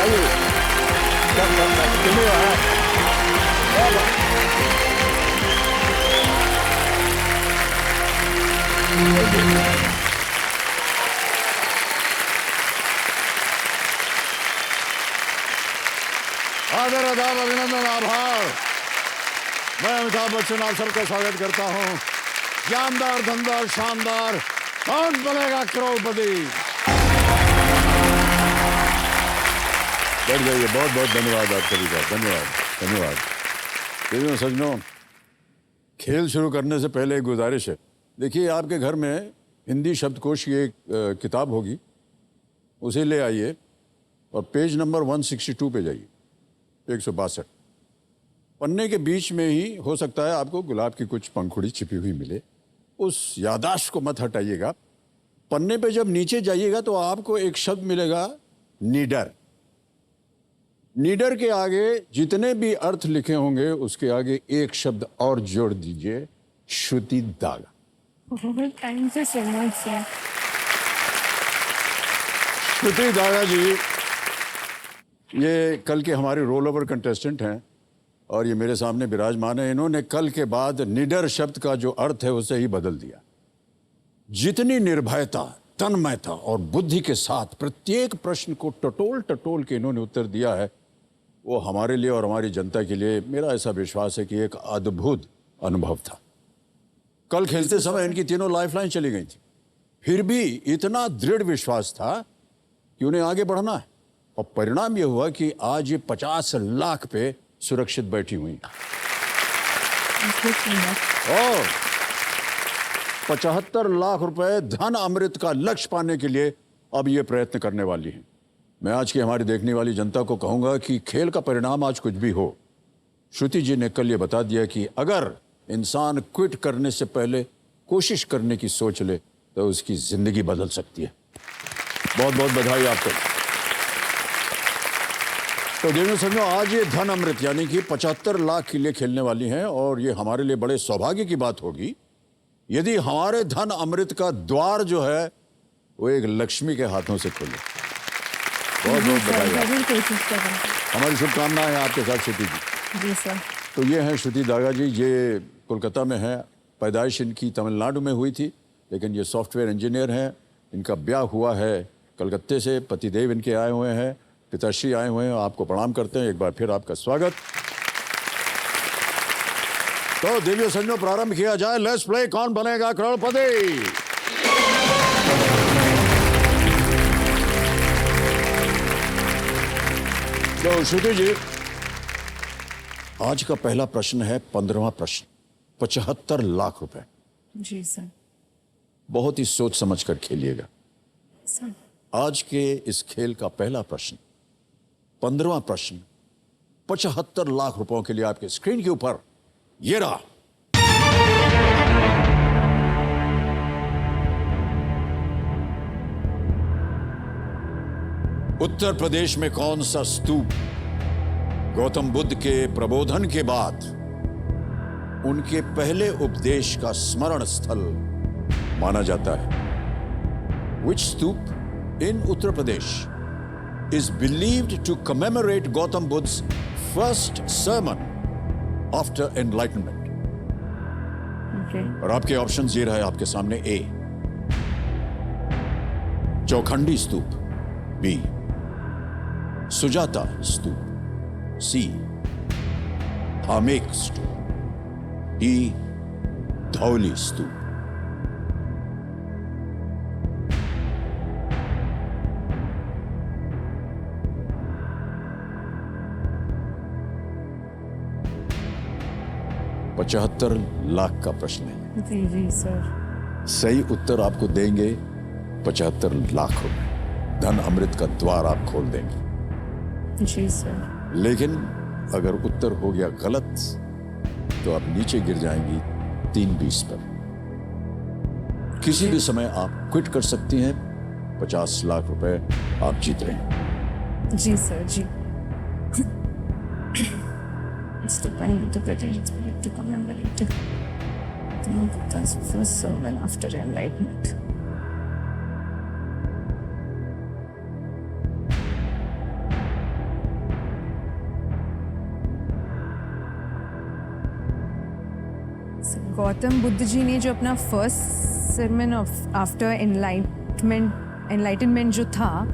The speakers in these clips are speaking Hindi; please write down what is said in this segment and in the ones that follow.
आइए। आदर आदाब अभिनंदन आभार। मैं अमिताभ बच्चन आप सबका स्वागत करता हूं। जानदार धनदार शानदार कौन बनेगा करोड़पति। बैठ जाइए। बहुत बहुत धन्यवाद आप सभी का। धन्यवाद धन्यवाद। देखिए सज्जनों, खेल शुरू करने से पहले एक गुजारिश है। देखिए आपके घर में हिंदी शब्दकोश की एक किताब होगी, उसे ले आइए और पेज नंबर 162 पे जाइए। 162 पन्ने के बीच में ही हो सकता है आपको गुलाब की कुछ पंखुड़ी छिपी हुई मिले। उस याददाश्त को मत हटाइएगा। पन्ने पे जब नीचे जाइएगा तो आपको एक शब्द मिलेगा, नीडर। नीडर के आगे जितने भी अर्थ लिखे होंगे उसके आगे एक शब्द और जोड़ दीजिए, Shruti Daga. Thank you so much sir. Shruti Daga ji ये कल के हमारे रोल ओवर कंटेस्टेंट हैं और ये मेरे सामने विराजमान है। इन्होंने कल के बाद निडर शब्द का जो अर्थ है उसे ही बदल दिया। जितनी निर्भयता, तन्मयता और बुद्धि के साथ प्रत्येक प्रश्न को टटोल टटोल के इन्होंने उत्तर दिया है, वो हमारे लिए और हमारी जनता के लिए मेरा ऐसा विश्वास है कि एक अद्भुत अनुभव था। कल खेलते समय इनकी तीनों लाइफलाइन चली गई थी, फिर भी इतना दृढ़ विश्वास था कि उन्हें आगे बढ़ना है और परिणाम ये हुआ कि आज ये 50 लाख पे सुरक्षित बैठी हुई और 75 लाख रुपए धन अमृत का लक्ष्य पाने के लिए अब ये प्रयत्न करने वाली हैं। मैं आज की हमारी देखने वाली जनता को कहूंगा कि खेल का परिणाम आज कुछ भी हो, श्रुति जी ने कल ये बता दिया कि अगर इंसान क्विट करने से पहले कोशिश करने की सोच ले तो उसकी जिंदगी बदल सकती है। बहुत बहुत बधाई आपको। तो देखो समझो, आज ये धन अमृत यानी कि 75 लाख के लिए खेलने वाली हैं और ये हमारे लिए बड़े सौभाग्य की बात होगी यदि हमारे धन अमृत का द्वार जो है वो एक लक्ष्मी के हाथों से खुले। बहुत बहुत बधाई। हमारी शुभकामनाएं हैं आपके साथ श्रुति जी। जी सर। तो ये हैं श्रुति दागा जी, ये कोलकाता में है। पैदाइश इनकी तमिलनाडु में हुई थी, लेकिन ये सॉफ्टवेयर इंजीनियर हैं। इनका ब्याह हुआ है कलकत्ते से। पतिदेव इनके आए हुए हैं, पिताश्री आए हुए हैं। आपको प्रणाम करते हैं, एक बार फिर आपका स्वागत। तो देवियों संजो प्रारंभ किया जाए। लेट्स प्ले कौन बनेगा करोड़पति। तो श्रुति जी, आज का पहला प्रश्न है 15वां प्रश्न, 75 लाख रुपए। जी सर। बहुत ही सोच समझ कर खेलिएगा। सर आज के इस खेल का पहला प्रश्न, 15वां प्रश्न, 75 लाख रुपयों के लिए आपके स्क्रीन के ऊपर ये रहा। उत्तर प्रदेश में कौन सा स्तूप गौतम बुद्ध के प्रबोधन के बाद उनके पहले उपदेश का स्मरण स्थल माना जाता है? Which stup in Uttar Pradesh is believed to commemorate Gautam Buddha's first sermon after enlightenment? Okay. और आपके ऑप्शंस ये रहे आपके सामने। ए चौखंडी स्तूप, बी सुजाता स्तूप, सी हामेक स्तूप, डी धौली स्तूप। $75 लाख का प्रश्न है। जी जी सर। सही उत्तर आपको देंगे 75 लाख रुपए। धन अमृत का द्वार आप खोल देंगे। जी सर। लेकिन अगर उत्तर हो गया गलत तो आप नीचे गिर जाएंगी 320 पर। किसी भी समय आप क्विट कर सकती हैं। 50 लाख रुपए आप जीत रहे हैं। जी सर। जी। Stupendous to British to commemorate Buddha's first sermon after enlightenment. Gautam Buddha ji ने जो अपना first sermon of after enlightenment जो था,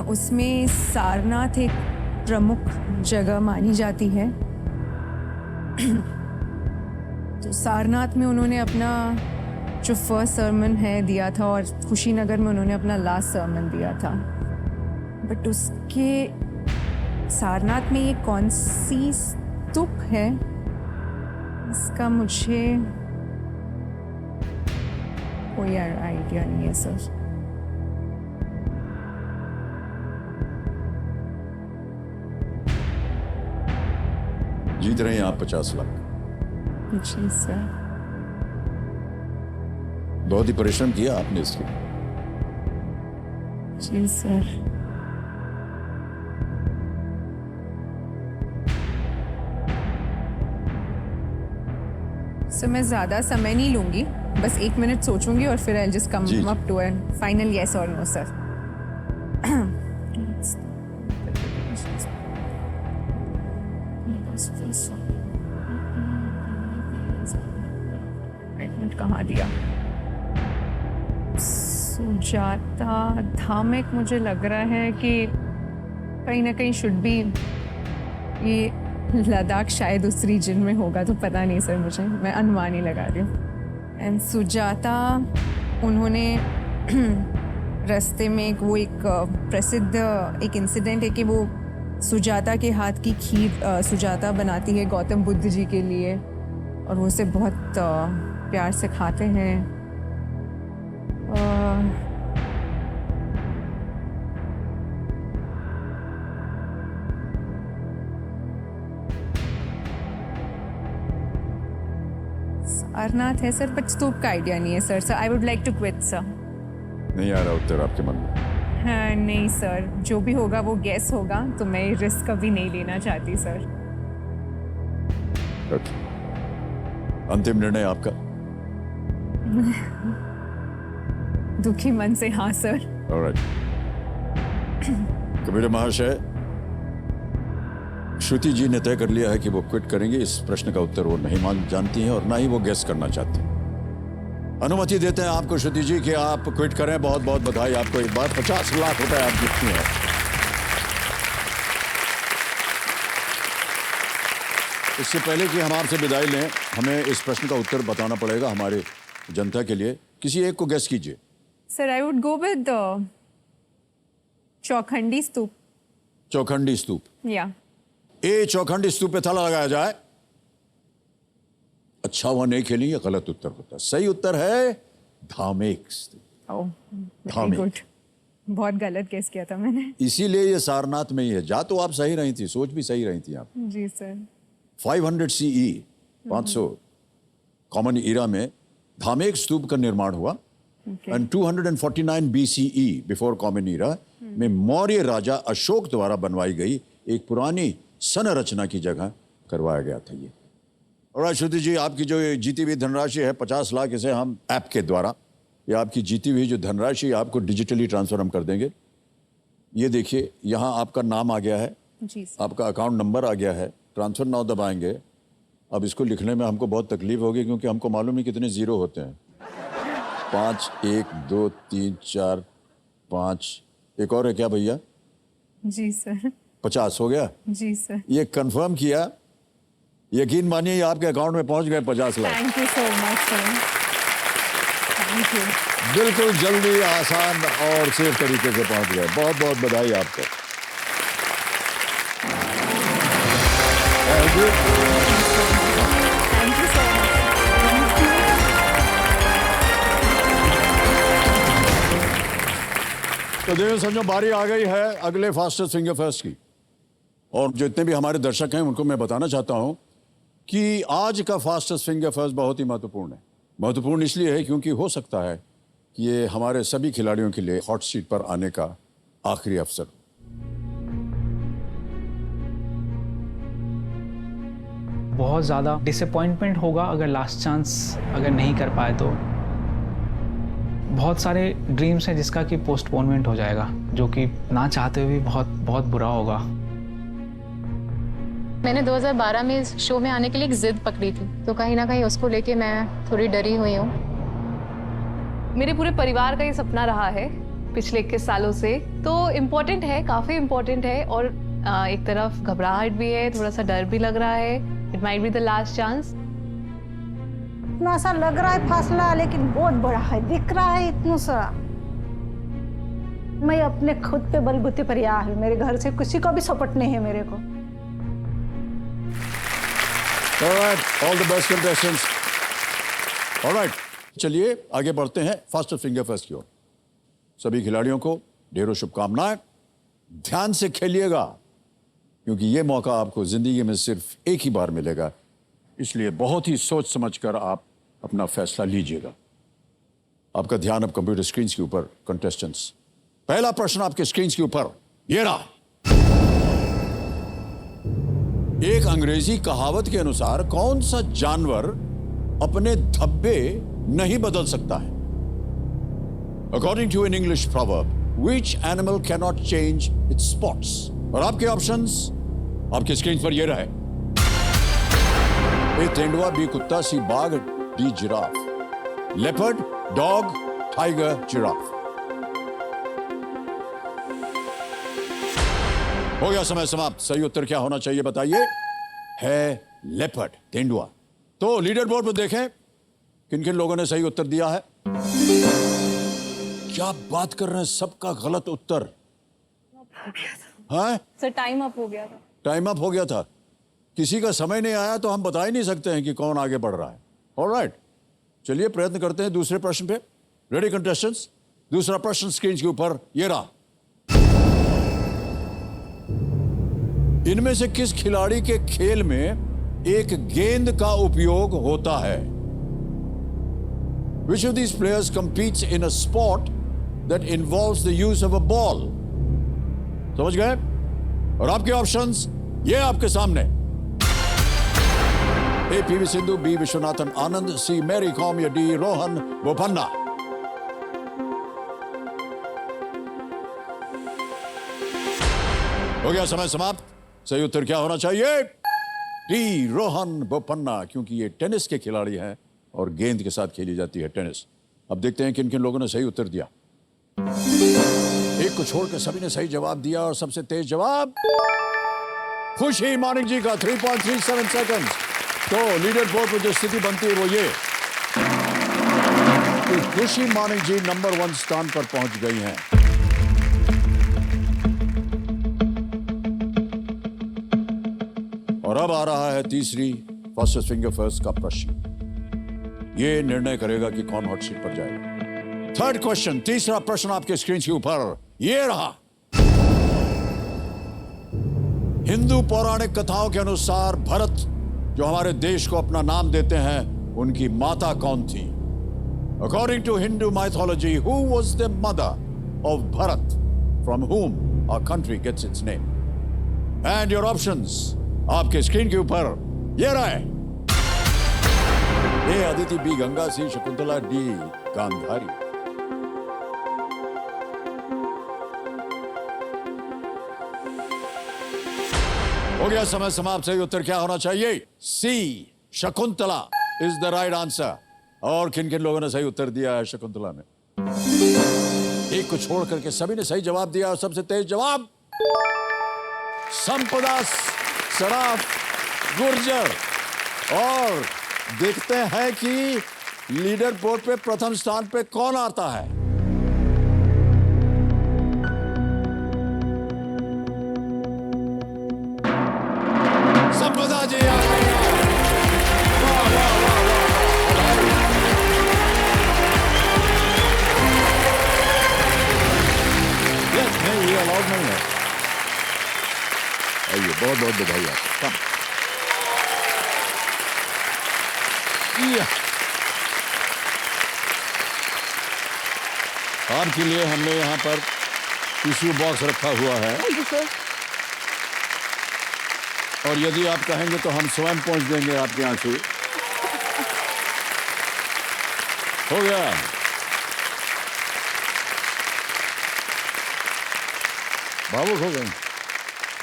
उसमें सारनाथ एक प्रमुख जगह मानी जाती है। तो सारनाथ में उन्होंने अपना जो फर्स्ट sermon है दिया था, और कुशीनगर में उन्होंने अपना लास्ट sermon दिया था। बट उसके सारनाथ में ये कौन सी स्तूप है, इसका मुझे कोई आइडिया नहीं है सर। जीत रहे हैं आप 50 लाख। जी सर। बहुत ही परिश्रम किया आपने इसके। जी सर। सो मैं ज़्यादा समय नहीं लूँगी, बस 1 मिनट सोचूंगी और फिर आई जस्ट कम जी। Up to an final yes और नो सर। कहाँ दिया? सुजाता धामिक, मुझे लग रहा है कि कहीं ना कहीं शुड बी ये लद्दाख शायद उस रीजन में होगा, तो पता नहीं सर, मुझे, मैं अनुमान ही लगा रही हूँ। एंड सुजाता, उन्होंने रास्ते में एक प्रसिद्ध एक इंसिडेंट है कि वो सुजाता के हाथ की खीर सुजाता बनाती है गौतम बुद्ध जी के लिए, और वो उसे बहुत प्यार से खाते हैं। सारनाथ है सर, बट स्तूप का आइडिया नहीं है sir. Sir I would like to quit sir. नहीं आ रहा उत्तर आपके मन में? हाँ नहीं सर, जो भी होगा वो गैस होगा, तो मैं रिस्क कभी नहीं लेना चाहती सर। अंतिम निर्णय आपका? दुखी मन से हाँ सर। ऑलराइट। कबीर महाशय, श्रुति जी ने तय कर लिया है कि वो क्विट करेंगे। इस प्रश्न का उत्तर वो नहीं जानती हैं और ना ही वो गेस करना चाहती हैं। अनुमति देते हैं आपको श्रुति जी कि आप क्विट करें। बहुत बहुत बधाई आपको, एक बार 50 लाख रुपए आप जीतती हैं। इससे पहले कि हम आपसे विदाई लें, हमें इस प्रश्न का उत्तर बताना पड़ेगा हमारे जनता के लिए। किसी एक को गेस कीजिए। Sir I would go with Chaukhandi Stupa. Chaukhandi Stupa? या ए चौखंडी स्तूप पे ताला लगाया जाए। अच्छा हुआ नहीं खेली, ये गलत उत्तर होता। सही उत्तर है Dhamek Stupa. Oh very good. बहुत गलत गेस किया था मैंने। इसीलिए ये सारनाथ में ही है। जा तो आप सही रही थी, सोच भी सही रही थी आप। जी सर। 500 CE 500 कॉमन ईरा में धामेक स्तूप का निर्माण हुआ। And 249 BCE before common era में मौर्य राजा अशोक द्वारा बनवाई गई एक पुरानी संरचना की जगह करवाया गया था ये। और श्रुति जी, आपकी जो जीती हुई धनराशि है 50 लाख, इसे हम ऐप के द्वारा, या आपकी जीती हुई जो धनराशि आपको डिजिटली ट्रांसफर हम कर देंगे। ये देखिए, यहाँ आपका नाम आ गया है, जी सर। आपका अकाउंट नंबर आ गया है। ट्रांसफर नाउ दबाएंगे। अब इसको लिखने में हमको बहुत तकलीफ होगी, क्योंकि हमको मालूम नहीं कितने जीरो होते हैं। 5 1 2 3 4 5, एक और है क्या भैया? जी सर। 50 हो गया। जी सर। ये कंफर्म किया, यकीन मानिए आपके अकाउंट में पहुंच गए 50 lakh. Thank you so much sir. Thank you. बिल्कुल जल्दी, आसान और सेफ तरीके से पहुंच गए। बहुत बहुत बधाई आपको। Thank you. Thank you so much. तो देखो समझो, बारी आ गई है अगले फास्टेस्ट फिंगर फर्स्ट की। और जितने भी हमारे दर्शक हैं उनको मैं बताना चाहता हूं कि आज का फास्टेस्ट फिंगर फर्स्ट बहुत ही महत्वपूर्ण है। महत्वपूर्ण इसलिए है क्योंकि हो सकता है कि ये हमारे सभी खिलाड़ियों के लिए हॉट सीट पर आने का आखिरी अवसर। बहुत ज़्यादा डिसअपॉइंटमेंट होगा अगर लास्ट चांस अगर नहीं कर पाए तो। बहुत सारे ड्रीम्स हैं जिसका कि पोस्टपोनमेंट हो जाएगा, जो कि ना चाहते हुए भी बहुत बहुत बुरा होगा। मैंने 2012 में इस शो में आने के लिए एक जिद पकड़ी थी, तो कहीं ना कहीं उसको लेके मैं थोड़ी डरी हुई हूँ। मेरे पूरे परिवार का ये सपना रहा है पिछले 21 सालों से, तो इम्पोर्टेंट है, काफ़ी इम्पोर्टेंट है। और एक तरफ घबराहट भी है, थोड़ा सा डर भी लग रहा है। It might be the last chance. इतना सा लग रहा है फासला, लेकिन बहुत बड़ा है, दिख रहा है इतना सा। मैं अपने खुद पे बलबूते पर या हूँ, मेरे घर से किसी का भी सपोर्ट नहीं है मेरे को। All right, all the best contestants. All right, चलिए आगे बढ़ते हैं फास्ट फिंगर फर्स्ट की ओर। सभी खिलाड़ियों को ढेरों शुभकामनाएं। ध्यान से खेलिएगा, क्योंकि ये मौका आपको जिंदगी में सिर्फ एक ही बार मिलेगा, इसलिए बहुत ही सोच समझकर आप अपना फैसला लीजिएगा। आपका ध्यान अब कंप्यूटर स्क्रीन के ऊपर। कंटेस्टेंट्स, पहला प्रश्न आपके स्क्रीन के ऊपर ये रहा। एक अंग्रेजी कहावत के अनुसार कौन सा जानवर अपने धब्बे नहीं बदल सकता है? According to an English proverb, which animal cannot change its spots? और आपके ऑप्शंस आपके स्क्रीन पर ये रहे। ए तेंदुआ, बी कुत्ता, सी बाघ, D giraffe. Leopard, dog, tiger, giraffe. हो गया समय समाप्त। सही उत्तर क्या होना चाहिए बताइए? है लेपर्ड, तेंदुआ। तो लीडर बोर्ड पर देखें किन किन लोगों ने सही उत्तर दिया है। क्या बात कर रहे हैं, सबका गलत उत्तर। हाँ सर, टाइम अप हो गया था। टाइम अप हो गया था, किसी का समय नहीं आया, तो हम बता ही नहीं सकते हैं कि कौन आगे बढ़ रहा है। ऑलराइट, चलिए प्रयत्न करते हैं दूसरे प्रश्न पे। रेडी कंटेस्टेंट्स, दूसरा प्रश्न स्क्रीन के ऊपर ये रहा। इनमें से किस खिलाड़ी के खेल में एक गेंद का उपयोग होता है? Which of these players competes in a sport that involves the use of a ball? समझ गए? और आपके ऑप्शंस ये आपके सामने। ए पीवी सिंधु, बी विश्वनाथन आनंद, सी मैरी कॉम या डी रोहन बोपन्ना। हो गया समय समाप्त। सही उत्तर क्या होना चाहिए? डी रोहन बोपन्ना, क्योंकि ये टेनिस के खिलाड़ी हैं और गेंद के साथ खेली जाती है टेनिस। अब देखते हैं किन किन लोगों ने सही उत्तर दिया। एक को छोड़कर सभी ने सही जवाब दिया और सबसे तेज जवाब खुशी मानिक जी का 3.37 सेकंड। तो लीडर बोर्ड पर जो स्थिति बनती है वो ये कि खुशी मानिक जी नंबर 1 स्थान पर पहुंच गई हैं। और अब आ रहा है तीसरी फास्टेस्ट फिंगर फर्स्ट का प्रश्न। ये निर्णय करेगा कि कौन हॉट सीट पर जाएगा। थर्ड क्वेश्चन, तीसरा प्रश्न आपके स्क्रीन के ऊपर ये रहा। हिंदू पौराणिक कथाओं के अनुसार भरत, जो हमारे देश को अपना नाम देते हैं, उनकी माता कौन थी? According to Hindu mythology, who was the mother of Bharat, from whom our country gets its name? And your options आपके स्क्रीन के ऊपर ये रहे। A Aditi, B Ganga, C Shakuntala, D Gandhari. हो गया समय समाप्त। सही उत्तर क्या होना चाहिए? C Shakuntala is the right answer. और किन किन लोगों ने सही उत्तर दिया है शकुंतला में? एक को छोड़ करके सभी ने सही जवाब दिया और सबसे तेज जवाब संपदा सराफ गुर्जर। और देखते हैं कि लीडर बोर्ड पे प्रथम स्थान पे कौन आता है। संपदा जी आ गए। वाह वाह वाह वाह। नहीं, ये अलाउड नहीं है। आइए, बहुत बहुत बधाई आपको। आपके लिए हमने यहाँ पर टिश्यू बॉक्स रखा हुआ है और यदि आप कहेंगे तो हम स्वयं पहुंच देंगे आपके यहाँ से। हो गया। भावुक हो गए।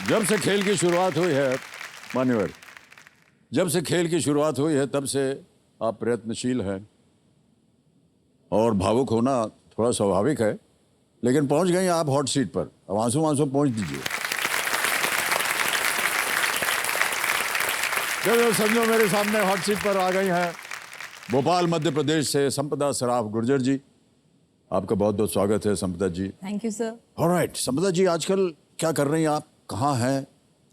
जब से खेल की शुरुआत हुई है मान्यवर, जब से खेल की शुरुआत हुई है तब से आप प्रयत्नशील हैं और भावुक होना थोड़ा स्वाभाविक है, लेकिन पहुंच गई आप हॉट सीट पर। अब आंसू आंसू पहुंच दीजिए। जब समझो मेरे सामने हॉट सीट पर आ गई हैं भोपाल मध्य प्रदेश से संपदा सराफ गुर्जर जी। आपका बहुत बहुत स्वागत है Sampada ji. Thank you sir. Alright Sampada ji, आजकल क्या कर रही हैं आप? कहाँ हैं?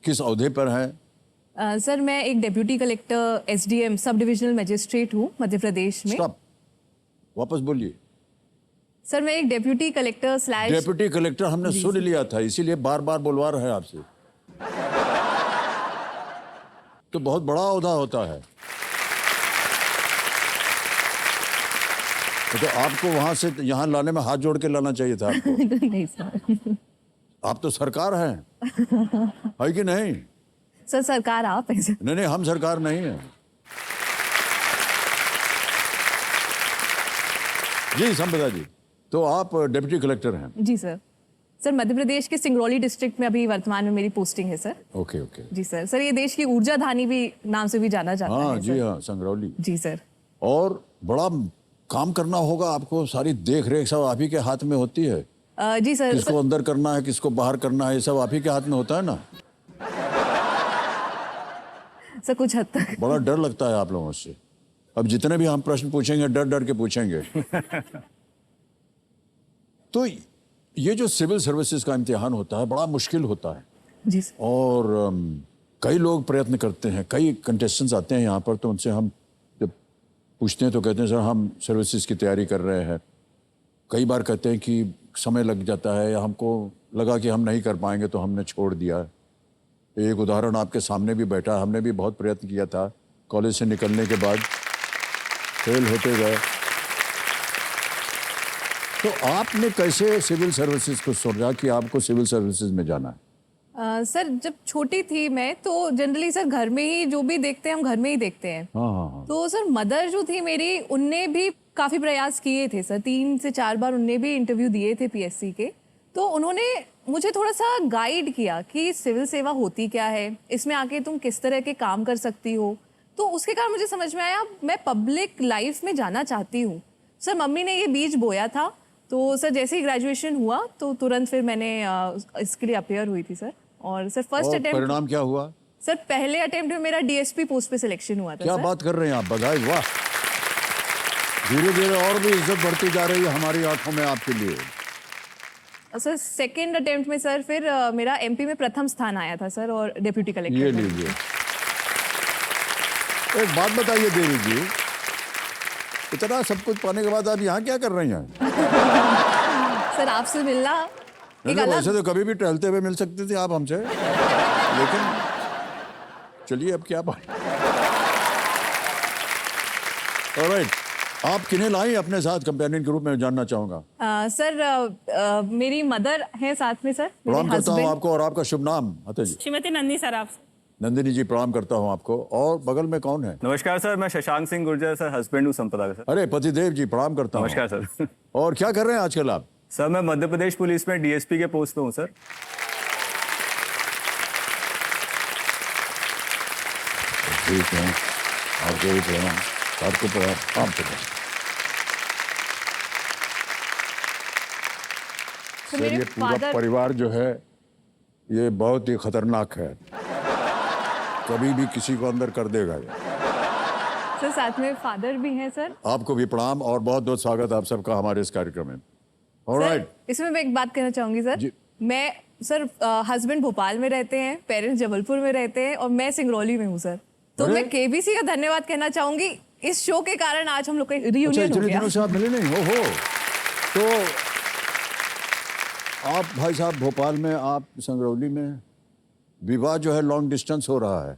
किस ओहदे पर हैं? सर मैं एक deputy collector SDM sub divisional magistrate हूँ मध्य प्रदेश में। स्टॉप, वापस बोलिए। सर मैं एक deputy collector slash deputy collector हमने सुन लिया था, इसीलिए बार बार बुलवा रहे हैं आपसे। तो बहुत बड़ा ओहदा होता है। तो आपको वहां से यहाँ लाने में हाथ जोड़ के लाना चाहिए था आपको। नहीं सर। आप तो सरकार हैं, है कि नहीं? सर सरकार आप हैं सर। नहीं नहीं, हम सरकार नहीं है जी। संपदा जी, तो आप डिप्टी कलेक्टर हैं? जी सर। सर मध्य प्रदेश के सिंगरौली डिस्ट्रिक्ट में अभी वर्तमान में मेरी पोस्टिंग है सर। Okay okay. जी सर। सर ये देश की ऊर्जा धानी भी नाम से भी जाना जाता हाँ है जी सर। हाँ, संगरौली। जी सर। और बड़ा काम करना होगा आपको, सारी देख रेख सब आप ही के हाथ में होती है। जी सर। किसको अंदर करना है, किसको बाहर करना है, ये सब आप ही के हाथ में होता है ना। सर कुछ हद तक। बड़ा डर लगता है आप लोगों से। अब जितने भी हम प्रश्न पूछेंगे डर डर के पूछेंगे। तो ये जो सिविल सर्विसेज का इम्तिहान होता है बड़ा मुश्किल होता है। जी सर। और कई लोग प्रयत्न करते हैं, कई कंटेस्टेंट्स आते हैं यहाँ पर, तो उनसे हम जब पूछते हैं तो कहते हैं सर हम सर्विसेज की तैयारी कर रहे हैं। कई बार कहते हैं कि समय लग जाता है या हमको लगा कि हम नहीं कर पाएंगे तो हमने छोड़ दिया। एक उदाहरण आपके सामने भी बैठा, हमने भी बहुत प्रयत्न किया था, कॉलेज से निकलने के बाद फेल होते गए। तो आपने कैसे सिविल सर्विसेज को सोचा कि आपको सिविल सर्विसेज में जाना है? सर जब छोटी थी मैं तो जनरली सर घर में ही जो भी देखते हैं हम घर में ही देखते हैं। हाँ हाँ हाँ। तो सर मदर जो थी मेरी उनने भी काफ़ी प्रयास किए थे सर, 3 से 4 बार उनने भी इंटरव्यू दिए थे पीएससी के। तो उन्होंने मुझे थोड़ा सा गाइड किया कि सिविल सेवा होती क्या है, इसमें आके तुम किस तरह के काम कर सकती हो। तो उसके कारण मुझे समझ में आया मैं पब्लिक लाइफ में जाना चाहती हूँ। सर मम्मी ने ये बीज बोया था, तो सर जैसे ही ग्रेजुएशन हुआ तो तुरंत फिर मैंने इसके लिए अपेयर हुई थी सर। और सर फर्स्ट अटेम्प्ट। परिणाम क्या हुआ? सर पहले अटेम्प्ट में मेरा डीएसपी पोस्ट पे सिलेक्शन हुआ था। क्या सर बात कर रहे हैं आप, बधाई, वाह। धीरे धीरे और भी इज्जत बढ़ती जा रही है हमारी आंखों में आपके लिए। सर सेकेंड अटेम्प्ट में सर फिर मेरा एमपी में प्रथम स्थान आया था सर, और डेप्यूटी कलेक्टर। ये लीजिए। एक बात बताइए देवी जी, इतना सब कुछ पाने के बाद आप यहाँ क्या कर रही हैं? सर आपसे मिलना एक नहीं, अलग। वैसे तो कभी भी टहलते हुए मिल सकते थे आप हमसे, लेकिन चलिए अब क्या बात। ऑलराइट, आप किन्हें लाई अपने साथ कंपेनियन के रूप में जानना चाहूंगा। सर मेरी मदर है साथ में सर। प्रणाम करता हूँ आपको, और आपका शुभ नाम? अतः जी। श्रीमती नंदी सराफ। नंदिनी जी प्रणाम करता हूँ आपको। और बगल में कौन है? नमस्कार सर, मैं शशांक सिंह गुर्जर सर, हस्बैंड हूँ संपदा का सर। अरे पतिदेव जी प्रणाम करता हूँ। नमस्कार सर। और क्या कर रहे हैं आजकल आप? सर मैं मध्य प्रदेश पुलिस में डीएसपी के पोस्ट पे हूँ सर। ठीक है, आपको भी प्रणाम, आपको प्रणाम, आपको प्रणाम। तो सर मेरे ये पूरा फादर। परिवार जो है ये बहुत ही खतरनाक है, कभी भी किसी को अंदर कर देगा ये। सर साथ में फादर भी हैं सर। आपको भी प्रणाम और बहुत बहुत स्वागत आप सबका हमारे इस कार्यक्रम में। ऑलराइट, सर इसमें मैं एक बात कहना चाहूंगी सर। जी। मैं सर हस्बैंड भोपाल में रहते हैं, पेरेंट्स जबलपुर में रहते हैं, और मैं सिंगरौली में हूँ सर। तो अरे? मैं केबीसी का धन्यवाद कहना चाहूंगी, इस शो के कारण आज हम लोग का अच्छा रियूनियन हो इतने गया। दिनों से आप मिले नहीं हो। तो आप भाई साहब भोपाल में, आप संगरौली में, विवाह जो है लॉन्ग डिस्टेंस हो रहा है।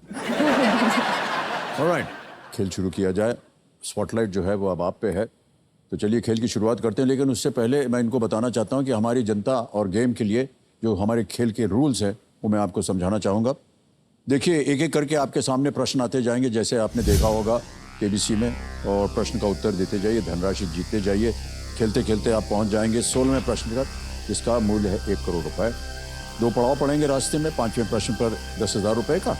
ऑलराइट, खेल शुरू किया जाए। स्पॉटलाइट जो है वो अब आप पे है, तो चलिए खेल की शुरुआत करते हैं। लेकिन उससे पहले मैं इनको बताना चाहता हूं कि हमारी जनता और गेम के लिए जो हमारे खेल के रूल्स हैं वो मैं आपको समझाना चाहूँगा। देखिए, एक एक करके आपके सामने प्रश्न आते जाएंगे, जैसे आपने देखा होगा केबीसी में, और प्रश्न का उत्तर देते जाइए, धनराशि जीतते जाइए। खेलते खेलते आप पहुँच जाएंगे 16वें प्रश्न तक, जिसका मूल्य है 1 करोड़ रुपए। 2 पड़ाव पड़ेंगे रास्ते में। 5वें प्रश्न पर 10,000 रुपए का,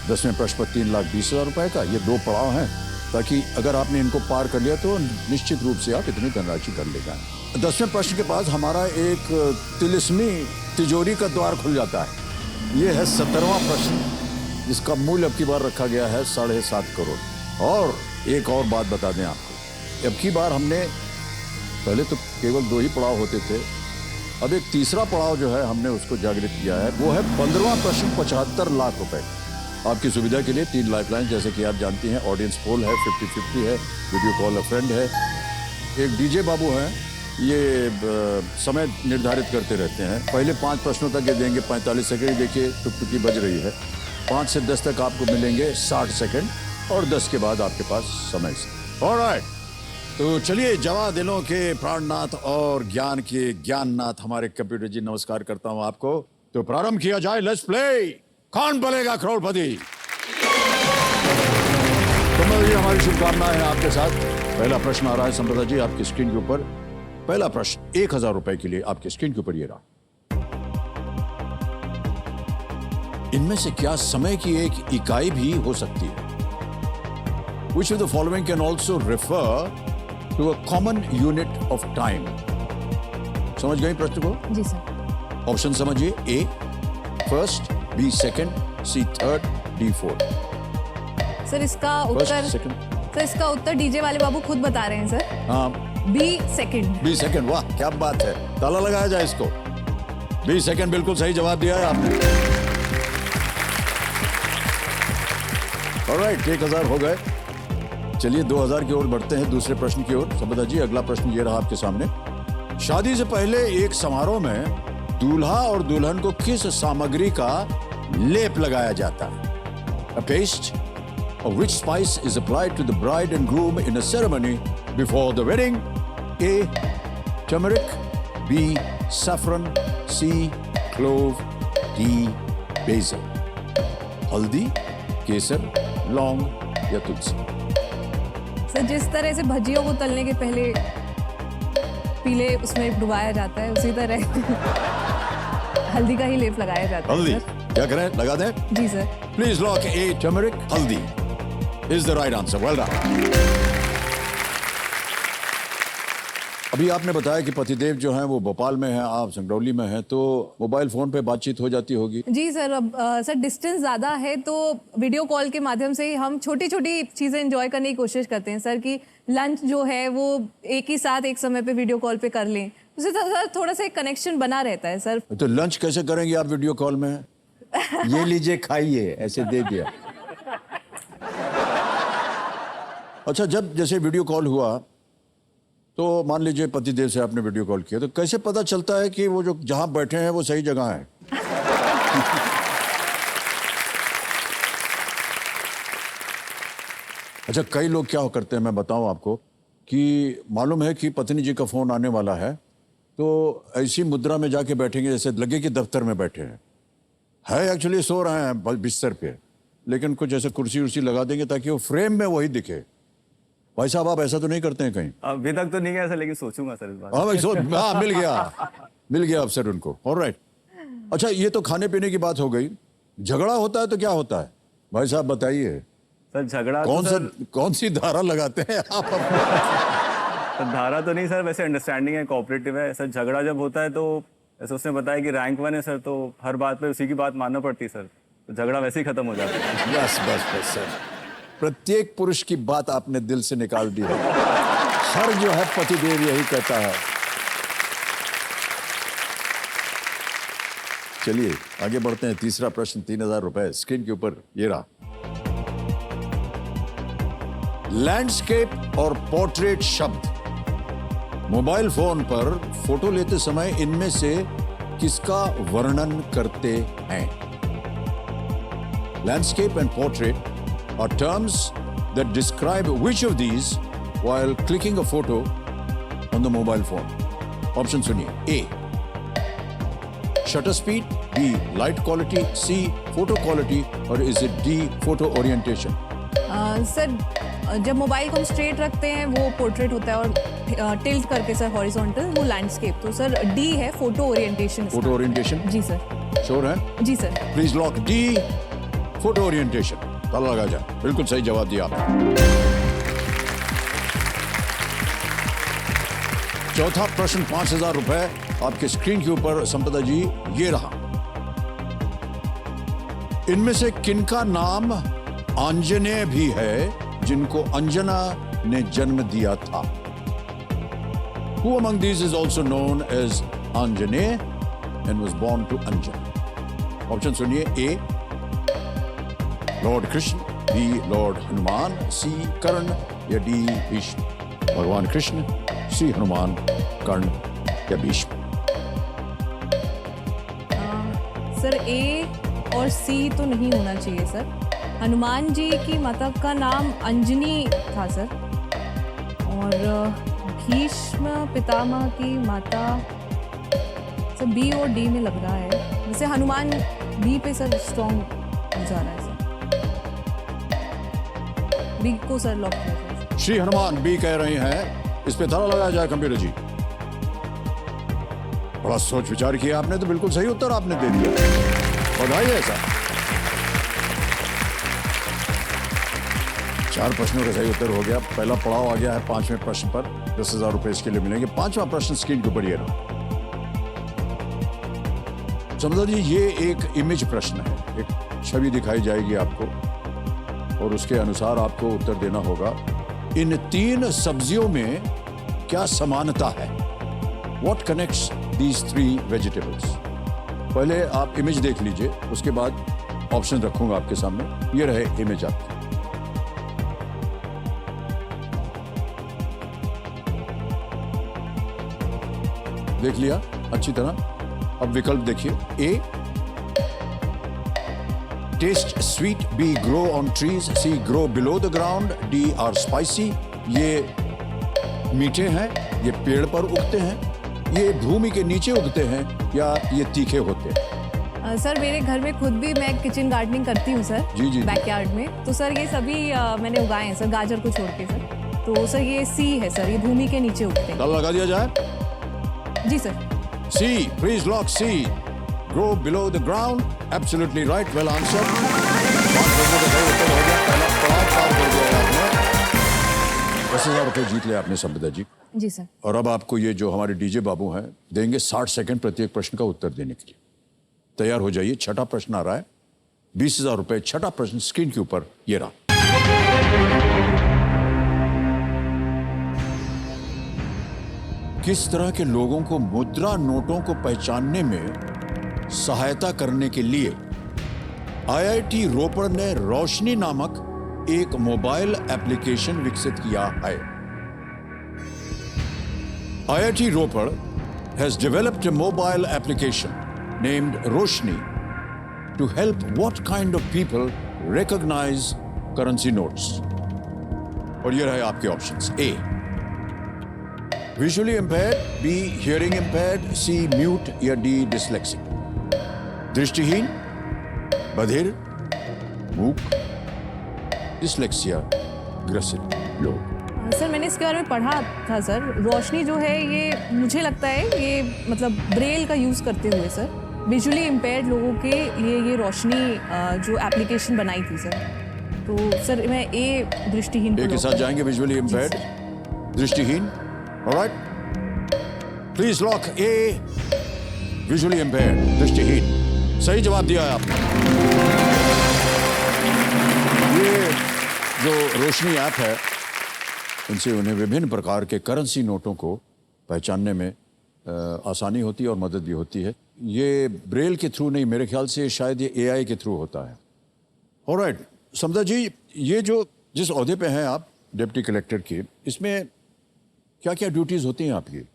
10वें प्रश्न पर 3,20,000 रुपए का। ये 2 पड़ाव हैं, ताकि अगर आपने इनको पार कर लिया तो निश्चित रूप से आप इतनी धनराशि कर लेगा। 10वें प्रश्न के पास हमारा एक तिलिस्मी तिजोरी का द्वार खुल जाता है। ये है 17वां प्रश्न, जिसका मूल्य अब की बार रखा गया है 7.5 करोड़। और एक और बात बता दें आपको, अब की बार हमने पहले तो केवल 2 ही पड़ाव होते थे, अब एक तीसरा पड़ाव जो है हमने उसको जागृत किया है। वो है 15वां प्रश्न, 75 लाख रुपए। आपकी सुविधा के लिए 3 लाइफलाइन, जैसे कि आप जानती हैं, ऑडियंस पोल है, 50-50 है, वीडियो कॉल अ फ्रेंड है, एक डीजे बाबू हैं, ये समय निर्धारित करते रहते हैं। पहले 5 प्रश्नों तक ये देंगे 45 सेकंड। देखिए टुकटुकी बज रही है। 5 से 10 तक आपको मिलेंगे 60 सेकंड, और 10 के बाद आपके पास समय से। ऑलराइट, तो चलिए, जवा दिलों के प्राणनाथ और ज्ञान के ज्ञाननाथ हमारे कंप्यूटर जी, नमस्कार करता हूं आपको। तो प्रारंभ किया जाए, लेट्स प्ले। कौन बनेगा करोड़पति? संपदा जी, हमारी शुभकामनाएं हैं आपके साथ। पहला प्रश्न आ रहा है संपदा जी आपकी स्क्रीन के ऊपर। पहला प्रश्न 1,000 रुपए के लिए आपकी स्क्रीन के ऊपर ये रहा। इनमें से क्या समय की एक इकाई भी हो सकती है? Which of the following can also refer to a common unit of time? समझ गई प्रश्न को? जी सर। ऑप्शन समझिए। ए फर्स्ट, बी सेकंड, सी थर्ड, डी फोर्थ। सर इसका फर्स्ट, उत्तर सेकंड। सर इसका उत्तर डीजे वाले बाबू खुद बता रहे हैं सर। हाँ, बी सेकंड। B second. वाह, क्या बात है, ताला लगाया जाए इसको। बी सेकंड बिल्कुल सही जवाब दिया है आपने। ऑलराइट, 1,000 हो गए। चलिए 2,000 की ओर बढ़ते हैं, दूसरे प्रश्न की ओर। संपदा जी, अगला प्रश्न ये रहा आपके सामने। शादी से पहले एक समारोह में दूल्हा और दुल्हन को किस सामग्री का लेप लगाया जाता है? A paste, or which spice is applied to the bride and groom in a ceremony before the wedding? A. Turmeric, B. Saffron, C. Clove, D. Basil. हल्दी, केसर, लौंग या तुलसी? सर जिस तरह से भजियों को तलने के पहले पीले उसमें डुबाया जाता है, उसी तरह हल्दी का ही लेप लगाया जाता है। हल्दी, सर क्या करें, लगा दें? जी sir. Please lock A, turmeric, haldi is the right answer. Well done. अभी आपने बताया कि पतिदेव जो हैं वो भोपाल में हैं, आप संगरौली में हैं, तो मोबाइल फोन पे बातचीत हो जाती होगी? जी सर। अब सर डिस्टेंस ज़्यादा है तो वीडियो कॉल के माध्यम से ही हम छोटी छोटी चीज़ें एंजॉय करने की कोशिश करते हैं सर, कि लंच जो है वो एक ही साथ एक समय पे वीडियो कॉल पे कर लें, उससे सर थोड़ा सा एक कनेक्शन बना रहता है सर। तो लंच कैसे करेंगे आप वीडियो कॉल में? ये लीजिए खाइए, ऐसे दे दिया। अच्छा, जब जैसे वीडियो कॉल हुआ तो मान लीजिए पतिदेव से आपने वीडियो कॉल किया, तो कैसे पता चलता है कि वो जो जहां बैठे हैं वो सही जगह है? अच्छा, कई लोग क्या करते हैं, मैं बताऊं आपको, कि मालूम है कि पत्नी जी का फोन आने वाला है, तो ऐसी मुद्रा में जाके बैठेंगे जैसे लगे कि दफ्तर में बैठे हैं। है एक्चुअली सो रहे हैं बिस्तर पे, लेकिन कुछ ऐसे कुर्सी उर्सी लगा देंगे ताकि वो फ्रेम में वही दिखे। भाई साहब, आप ऐसा तो नहीं करते हैं कहीं? अभी तक तो नहीं गया सर, लेकिन सोचूंगा सर इस बात। हाँ भाई, हाँ, मिल गया अफसर उनको। ऑलराइट। अच्छा, ये तो खाने पीने की बात हो गई। झगड़ा होता है तो क्या होता है भाई साहब, बताइए? सर झगड़ा कौन सी धारा लगाते हैं आप? सर धारा तो नहीं सर, वैसे अंडरस्टैंडिंग है, कोऑपरेटिव है सर। झगड़ा जब होता है तो ऐसे उसने बताया कि रैंक 1 है सर, तो हर बात पे उसी की बात मानना पड़ती है सर, तो झगड़ा वैसे ही खत्म हो जाता है। बस सर, प्रत्येक पुरुष की बात आपने दिल से निकाल दी है। हर जो है पतिदेव यही कहता है। चलिए आगे बढ़ते हैं, तीसरा प्रश्न, 3,000 रुपए स्क्रीन के ऊपर ये रहा। लैंडस्केप और पोर्ट्रेट शब्द मोबाइल फोन पर फोटो लेते समय इनमें से किसका वर्णन करते हैं? Landscape and portrait are terms that describe which of these while clicking a photo on the mobile phone. Option सुनिए। A. Shutter speed, B. Light quality, C. Photo quality, or is it D. Photo orientation? Sir जब मोबाइल को हम स्ट्रेट रखते हैं वो पोर्ट्रेट होता है, और टिल्ट करके सर हॉरिजॉन्टल वो लैंडस्केप। तो सर डी है, फोटो ओरिएंटेशन। Photo orientation? जी सर। श्योर है? जी sir. Please lock D, photo orientation. ताला लगा जाए। बिल्कुल सही जवाब दिया आपने। चौथा प्रश्न 5,000 रुपए आपके स्क्रीन के ऊपर संपदा जी ये रहा। इनमें से किनका नाम आंजनेय भी है जिनको अंजना ने जन्म दिया था? Who among these is also known as Anjaneya and was born to Anjana? Option सुनिए। A Lord Krishna, B Lord Hanuman, C Karna या डी भीष्म? भगवान कृष्ण, सी हनुमान, कर्ण या भीष्म? सर ए और सी तो नहीं होना चाहिए सर। हनुमान जी की माता का नाम अंजनी था सर, और भीष्म पितामह की माता सर बी और डी में लग रहा है। वैसे हनुमान बी पे सर स्ट्रॉन्ग हो जा रहा है सर। बी को सर लॉक कर। श्री हनुमान बी कह रहे हैं। इस पे ताला लगाया जाए कंप्यूटर जी। बड़ा सोच विचार किया आपने, तो बिल्कुल सही उत्तर आपने दे दिया। बधाई है सर। 4 प्रश्नों का सही उत्तर हो गया। पहला पड़ाव आ गया है 5वें प्रश्न पर। 10,000 रुपए इसके लिए मिलेंगे। 5वां प्रश्न स्क्रीन के ऊपर ये रहा। समझो जी, ये एक इमेज प्रश्न है। एक छवि दिखाई जाएगी आपको और उसके अनुसार आपको उत्तर देना होगा। इन 3 सब्जियों में क्या समानता है? What connects these 3 vegetables? पहले आप इमेज देख लीजिए, उसके बाद ऑप्शन रखूंगा आपके सामने। ये रहे इमेज आपकी। देख लिया अच्छी तरह। अब विकल्प देखिए। A taste sweet, B grow on trees, C grow below the ground, D are spicy. ये मीठे हैं, ये पेड़ पर उगते हैं, ये भूमि के नीचे उगते हैं, या ये तीखे होते हैं? सर मेरे घर में खुद भी मैं किचन गार्डनिंग करती हूँ सर। जी, जी। बैकयार्ड में। तो सर ये सभी मैंने उगाए हैं सर, गाजर को छोड़ के सर। तो सर ये सी है सर, ये भूमि के नीचे उगते हैं। ताला लगा दिया जाए। जी sir. C, please lock C. Grow below the ground. Absolutely right. Well answered. 5 प्रश्नों का सही उत्तर हो गया। पहला पड़ाव पार कर दिया आपने। 10,000 रुपए जीत लिया आपने संपदा जी। जी सर। और अब आपको ये जो हमारे डीजे बाबू हैं देंगे 60 सेकंड प्रत्येक प्रश्न का उत्तर देने के लिए। तैयार हो जाइए। छठा प्रश्न आ रहा है। 20,000 रुपए। छठा प्रश्न स्क्रीन के ऊपर ये रहा। किस तरह के लोगों को मुद्रा नोटों को पहचानने में सहायता करने के लिए आईआईटी रोपड़ ने रोशनी नामक एक मोबाइल एप्लीकेशन विकसित किया है? IIT Ropar has developed a mobile application named Roshni to help what kind of people recognize currency notes? और ये रहे आपके options. A visually impaired, B hearing impaired, C mute या डी डिसलेक्सिक? दृष्टिहीन, बधिर, मूक, डिसलेक्सिया ग्रसित लोग। सर मैंने इसके बारे में पढ़ा था सर। रोशनी जो है ये मुझे लगता है ये मतलब ब्रेल का यूज़ करते हुए सर विजुअली इम्पेयर्ड लोगों के लिए ये रोशनी जो एप्लीकेशन बनाई थी सर। तो सर मैं ए दृष्टिहीन एक के साथ जाएंगे। विजुअली इम्पेयर्ड, दृष्टिहीन। Alright, please lock A visually impaired, दृष्टिहीन। सही जवाब दिया है आपने। ये जो रोशनी ऐप है इनसे उन्हें विभिन्न प्रकार के करेंसी नोटों को पहचानने में आसानी होती है और मदद भी होती है। ये ब्रेल के थ्रू नहीं, मेरे ख्याल से शायद ये एआई के थ्रू होता है। ऑलराइट समझा जी, ये जो जिस ओहदे पे हैं आप डिप्टी कलेक्टर की, इसमें क्या क्या ड्यूटीज होती हैं आपकी?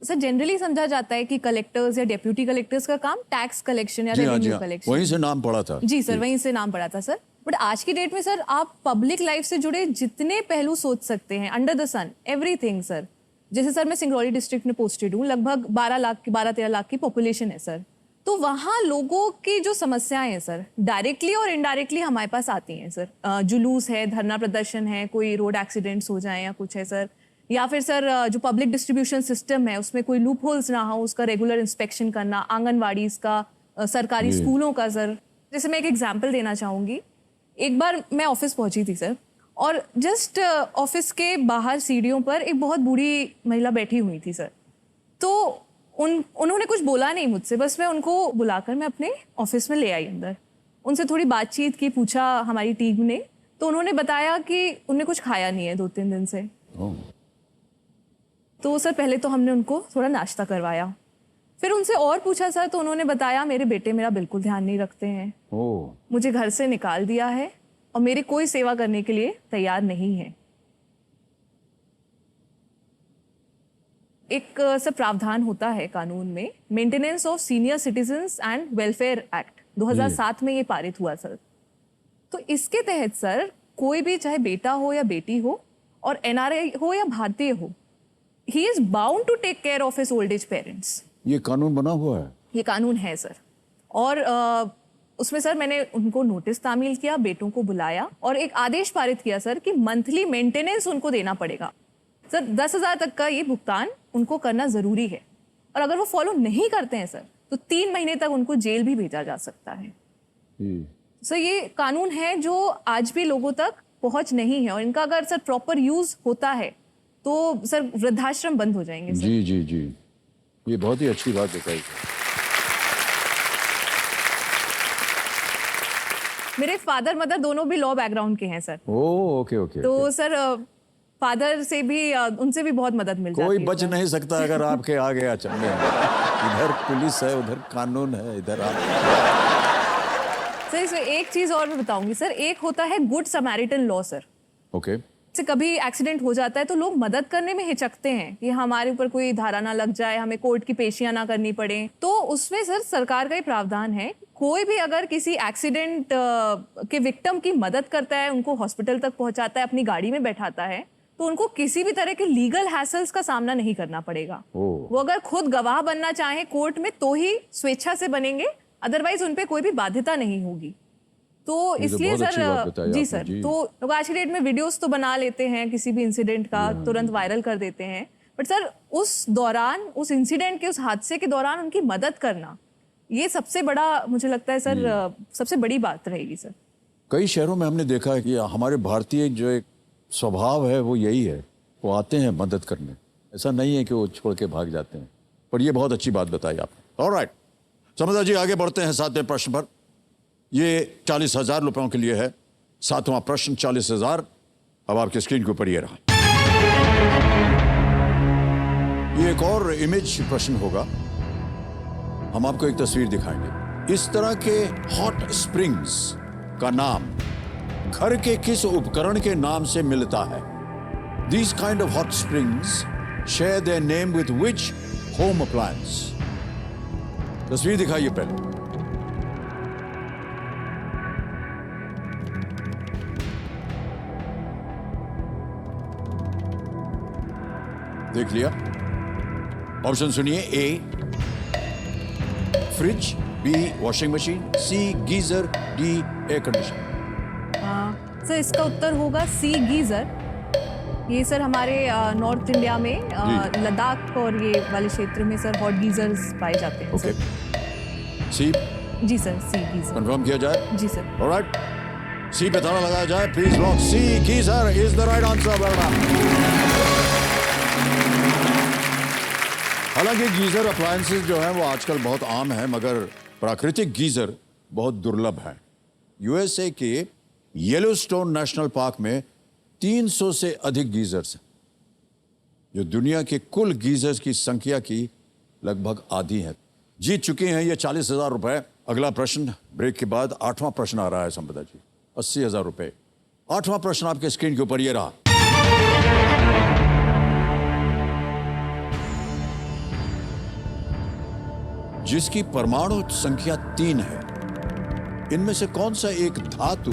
सर जनरली समझा जाता है कि कलेक्टर्स या डेप्यूटी कलेक्टर्स का काम टैक्स कलेक्शन या रेवेन्यू कलेक्शन। वहीं से नाम पड़ा था। जी सर, वहीं से नाम पड़ा था सर। बट आज की डेट में सर आप पब्लिक लाइफ से जुड़े जितने पहलू सोच सकते हैं under the sun, everything sir. जैसे सर मैं सिंगरौली डिस्ट्रिक्ट में पोस्टेड हूँ, लगभग 12-13 लाख की पॉपुलेशन है सर। तो वहाँ लोगों की जो समस्याएं हैं सर डायरेक्टली और इनडायरेक्टली हमारे पास आती हैं सर। जुलूस है, धरना प्रदर्शन है, कोई रोड एक्सीडेंट्स हो जाए या कुछ है सर, या फिर सर जो पब्लिक डिस्ट्रीब्यूशन सिस्टम है उसमें कोई लूप होल्स ना हो, उसका रेगुलर इंस्पेक्शन करना, आंगनवाड़ी का, सरकारी स्कूलों का सर। जैसे मैं एक एग्जांपल देना चाहूँगी एक बार मैं ऑफिस पहुंची थी सर, और जस्ट ऑफिस के बाहर सीढ़ियों पर एक बहुत बूढ़ी महिला बैठी हुई थी सर। तो उन्होंने कुछ बोला नहीं मुझसे, बस मैं उनको बुलाकर मैं अपने ऑफिस में ले आई अंदर। उनसे थोड़ी बातचीत की, पूछा हमारी टीम ने, तो उन्होंने बताया कि उन्हें कुछ खाया नहीं है 2-3 दिन से। तो सर पहले तो हमने उनको थोड़ा नाश्ता करवाया, फिर उनसे और पूछा सर, तो उन्होंने बताया मेरे बेटे मेरा बिल्कुल ध्यान नहीं रखते हैं, मुझे घर से निकाल दिया है और मेरी कोई सेवा करने के लिए तैयार नहीं है। एक सब प्रावधान होता है कानून में, maintenance of senior citizens and welfare act 2007 में ये पारित हुआ सर। तो इसके तहत सर कोई भी, चाहे बेटा हो या बेटी हो और एनआरआई हो या भारतीय हो, he is bound to take care of his old age parents. ये कानून बना हुआ है? ये कानून है सर। और उसमें सर मैंने उनको नोटिस तामील किया, बेटों को बुलाया और एक आदेश पारित किया सर कि मंथली मेंटेनेंस उनको देना पड़ेगा सर। 10,000 तक का ये भुगतान उनको करना जरूरी है, और अगर वो फॉलो नहीं करते हैं सर तो 3 महीने तक उनको जेल भी भेजा जा सकता है। सर ये कानून है जो आज भी लोगों तक पहुंच नहीं है, और इनका अगर सर प्रॉपर यूज होता है तो सर वृद्धाश्रम बंद हो जाएंगे सर। जी जी जी, ये बहुत ही अच्छी बात बताई। मेरे फादर मदर दोनों भी लॉ बैकग्राउंड के हैं सर। Okay okay. तो सर फादर से भी, उनसे भी बहुत मदद मिल जाती है। कोई बच नहीं सकता अगर आपके आ गया चंगे। इधर पुलिस है, उधर कानून है, इधर आप। सर इसमें एक चीज और मैं बताऊंगी सर, एक होता है good Samaritan law sir. Okay. से कभी एक्सीडेंट हो जाता है तो लोग मदद करने में हिचकते हैं कि हमारे ऊपर कोई धारा ना लग जाए, हमें कोर्ट की पेशियां ना करनी पड़े। तो उसमें सर सरकार का ही प्रावधान है, कोई भी अगर किसी एक्सीडेंट के विक्टिम की मदद करता है, उनको हॉस्पिटल तक पहुंचाता है, अपनी गाड़ी में बैठाता है, तो उनको किसी भी तरह के लीगल हैसल्स का सामना नहीं करना पड़ेगा। वो अगर खुद गवाह बनना चाहे कोर्ट में तो ही स्वेच्छा से बनेंगे, अदरवाइज उनपे कोई भी बाध्यता नहीं होगी। तो इसलिए सर जी सर, तो लोग आज की डेट में वीडियोस तो बना लेते हैं किसी भी इंसिडेंट का, तुरंत वायरल कर देते हैं, बट सर उस दौरान, उस इंसिडेंट के, उस हादसे के दौरान उनकी मदद करना, ये सबसे बड़ा मुझे लगता है सर, सबसे बड़ी बात रहेगी सर। कई शहरों में हमने देखा है कि हमारे भारतीय जो एक स्वभाव है वो यही है, वो आते हैं मदद करने, ऐसा नहीं है कि वो छोड़ के भाग जाते हैं। पर ये बहुत अच्छी बात बताई आपने। ऑलराइट समझा जी, आगे बढ़ते हैं 7वें प्रश्न पर। ये 40,000 रुपयों के लिए है। 7वां प्रश्न 40,000 अब आपकी स्क्रीन के ऊपर ये रहा। ये एक और इमेज प्रश्न होगा। हम आपको एक तस्वीर दिखाएंगे। इस तरह के हॉट स्प्रिंग्स का नाम घर के किस उपकरण के नाम से मिलता है? These kind of hot springs share their name with which home appliance? तस्वीर दिखाइए पहले। देख लिया? ऑप्शन सुनिए। A fridge, B washing machine, C geyser, D air conditioner. Sir इसका उत्तर होगा सी गीजर। ये सर हमारे नॉर्थ इंडिया में लद्दाख और ये वाले क्षेत्र में सर हॉट गीजर्स पाए जाते हैं। ओके सी? जी सर, सी गीजर कंफर्म किया जाए? जी सर। ऑलराइट, सी पे ताला लगाया जाए। Please lock C geyser is the right answer. हालांकि गीजर अप्लायंसेस जो है वो आजकल बहुत आम है, मगर प्राकृतिक गीजर बहुत दुर्लभ है। यूएसए के येलोस्टोन नेशनल पार्क में 300 से अधिक गीजर्स हैं, जो दुनिया के कुल गीजर्स की संख्या की लगभग आधी है। जीत चुके हैं ये 40,000 रुपए। अगला प्रश्न ब्रेक के बाद 8वां प्रश्न आ रहा है संपदा जी, 80,000 रुपए। 8वां प्रश्न आपके स्क्रीन के ऊपर ये रहा। जिसकी परमाणु संख्या 3 है, इनमें से कौन सा एक धातु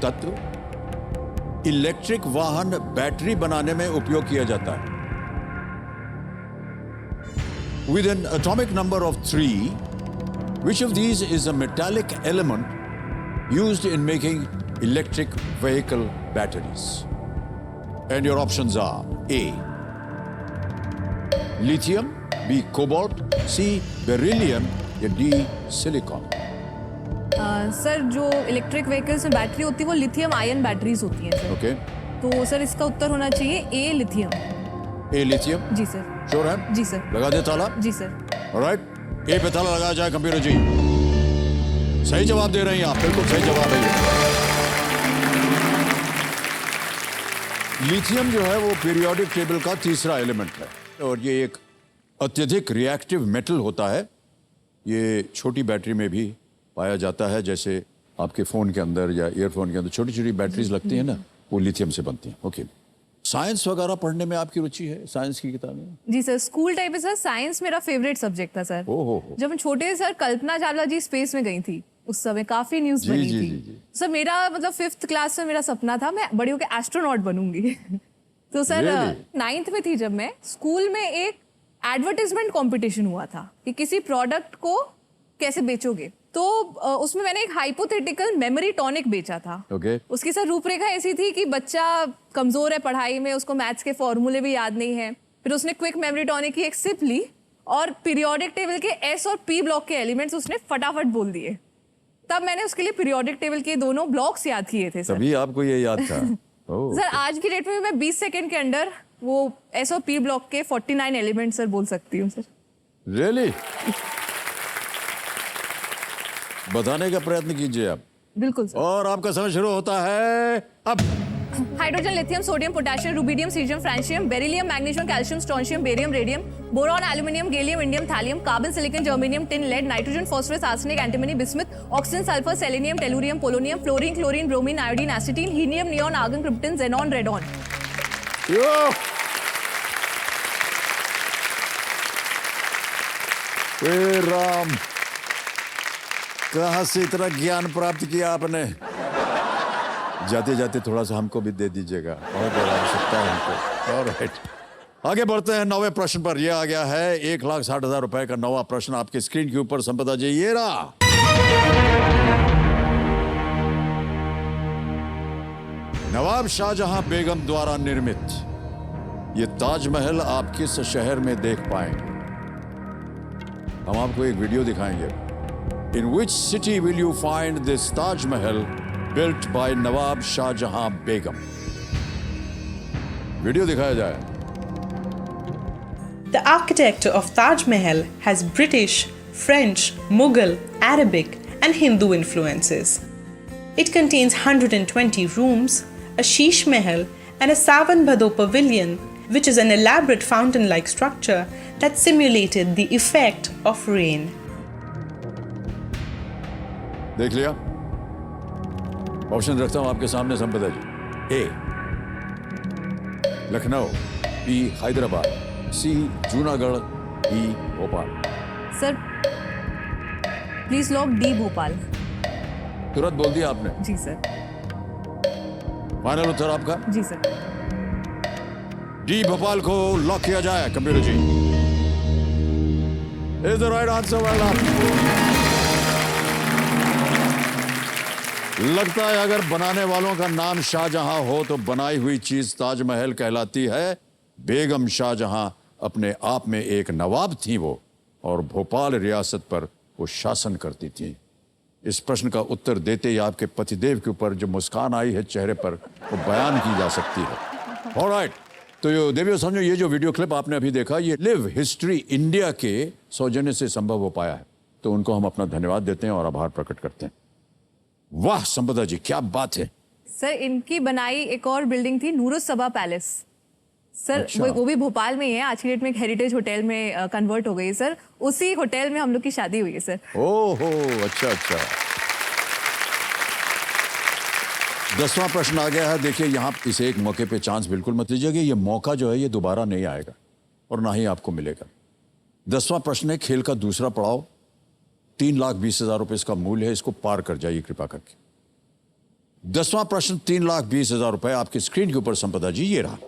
तत्व इलेक्ट्रिक वाहन बैटरी बनाने में उपयोग किया जाता है? With an atomic number of 3, which of these is a metallic element used in making electric vehicle batteries? And your options are A, lithium, B, cobalt, C, beryllium, या D, silicon. सर जो इलेक्ट्रिक व्हीकल्स में बैटरी होती है वो लिथियम आयन बैटरीज होती हैं सर। ओके, तो सर इसका उत्तर होना चाहिए ए लिथियम। A lithium. जी सर। श्योर है? जी सर। लगा दे ताला। जी सर। ऑलराइट, ए पे ताला लगाया जाए कंप्यूटर जी। सही जवाब दे रही हैं आप, बिल्कुल सही जवाब है ये। लिथियम जो है वो पीरियोडिक टेबल का तीसरा एलिमेंट है और ये एक अत्यधिक रिएक्टिव मेटल होता है। ये छोटी बैटरी में भी पाया जाता है, जैसे आपके फ़ोन के अंदर या ईयरफोन के अंदर छोटी छोटी बैटरीज लगती हैं ना, वो लिथियम से बनती हैं। ओके, साइंस वगैरह पढ़ने में आपकी रुचि है? साइंस की किताबें? जी सर, स्कूल टाइम में सर साइंस मेरा फेवरेट सब्जेक्ट था सर। ओहो। जब हम छोटे थे सर, कल्पना चावला जी स्पेस में गई थी, उस समय काफी न्यूज जी, बनी जी, थी। जी, जी। सर मेरा मतलब 5th क्लास में मेरा सपना था मैं बड़ी होकर एस्ट्रोनॉट बनूंगी। तो सर Really? 9th में थी जब मैं, स्कूल में एक एडवर्टाइजमेंट कंपटीशन हुआ था कि किसी प्रोडक्ट को कैसे बेचोगे। तो उसमें मैंने एक हाइपोथेटिकल मेमोरी टॉनिक बेचा था। ओके। उसकी सर रूपरेखा ऐसी थी कि बच्चा कमजोर है पढ़ाई में, उसको मैथ्स के फॉर्मूले भी याद नहीं है। फिर उसने क्विक मेमोरी टॉनिक की एक सिप ली और पीरियोडिक टेबल के एस और पी ब्लॉक के एलिमेंट्स उसने फटाफट बोल दिए। तब मैंने उसके लिए पीरियोडिक टेबल के दोनों ब्लॉक्स याद किए थे सर। तभी आपको ये याद था? ओह, सर आज की डेट में मैं 20 सेकंड के अंदर वो एस और पी ब्लॉक के 49 एलिमेंट्स सर बोल सकती हूँ सर। रियली? बताने का प्रयत्न कीजिए आप। बिल्कुल सर। और आपका समय शुरू होता है अब। Hydrogen, lithium, sodium, potassium, rubidium, caesium, francium, beryllium, magnesium, calcium, strontium, barium, radium, boron, aluminium, gallium, indium, thallium, carbon, silicon, germanium, tin, lead, nitrogen, phosphorus, arsenic, antimony, bismuth, oxygen, sulphur, selenium, tellurium, polonium, fluorine, chlorine, bromine, iodine, astatine, helium, neon, argon, krypton, xenon, radon. Yo! हे राम, कहाँ से इतना ज्ञान प्राप्त किया आपने? जाते जाते थोड़ा सा हमको भी दे दीजिएगा, और बड़ा आवश्यकता है हमको। ऑलराइट, आगे बढ़ते हैं 9वें प्रश्न पर। यह आ गया है 1,60,000 रुपए का 9वां प्रश्न आपके स्क्रीन के ऊपर। संपदा जी, ये रहा। नवाब शाहजहां बेगम द्वारा निर्मित ये ताजमहल आप किस शहर में देख पाएंगे? हम आपको एक वीडियो दिखाएंगे। In which city will you find this Taj Mahal built by Nawab Shah Jahan Begum? Video दिखाया जाए। The architecture of Taj Mahal has British, French, Mughal, Arabic, and Hindu influences. It contains 120 rooms, a Sheesh Mahal, and a Sawan Bhado pavilion, which is an elaborate fountain-like structure that simulated the effect of rain. देख लिया? ऑप्शन रखता हूं आपके सामने Sampada ji. A Lucknow, B Hyderabad, C Junagadh, D Bhopal. Sir please lock D Bhopal. तुरंत बोल दिया आपने? जी सर। फाइनल उत्तर आपका? जी सर। डी भोपाल को लॉक किया जाए कंप्यूटर जी। Is the right answer. Well done. लगता है अगर बनाने वालों का नाम शाहजहां हो तो बनाई हुई चीज ताजमहल कहलाती है। बेगम शाहजहां अपने आप में एक नवाब थी वो, और भोपाल रियासत पर वो शासन करती थी। इस प्रश्न का उत्तर देते ही आपके पतिदेव के ऊपर जो मुस्कान आई है चेहरे पर, वो बयान की जा सकती है। ऑलराइट, तो ये देवियों समझो, ये जो वीडियो क्लिप आपने अभी देखा, ये लिव हिस्ट्री इंडिया के सौजन्य से संभव हो पाया है। तो उनको हम अपना धन्यवाद देते हैं और आभार प्रकट करते हैं। वाह संपदा जी, क्या बात है। सर इनकी बनाई एक और बिल्डिंग थी, नूरुस्सबा पैलेस सर। अच्छा। वो भी भोपाल में ही है। आज की डेट में एक हेरिटेज होटल में कन्वर्ट हो गई है सर। उसी होटल में हम लोग की शादी हुई है सर। ओहो, अच्छा अच्छा। 10वां प्रश्न आ गया है। देखिए यहाँ, इसे एक मौके पे चांस बिल्कुल मत लीजिएगा। ये मौका जो है ये दोबारा नहीं आएगा और ना ही आपको मिलेगा। 10वां प्रश्न है खेल का दूसरा पड़ाव। 3,20,000 रुपए इसका मूल्य है। इसको पार कर जाइए कृपा करके। 10वां प्रश्न 3,20,000 रुपए आपकी स्क्रीन के ऊपर। संपदा जी, ये रहा।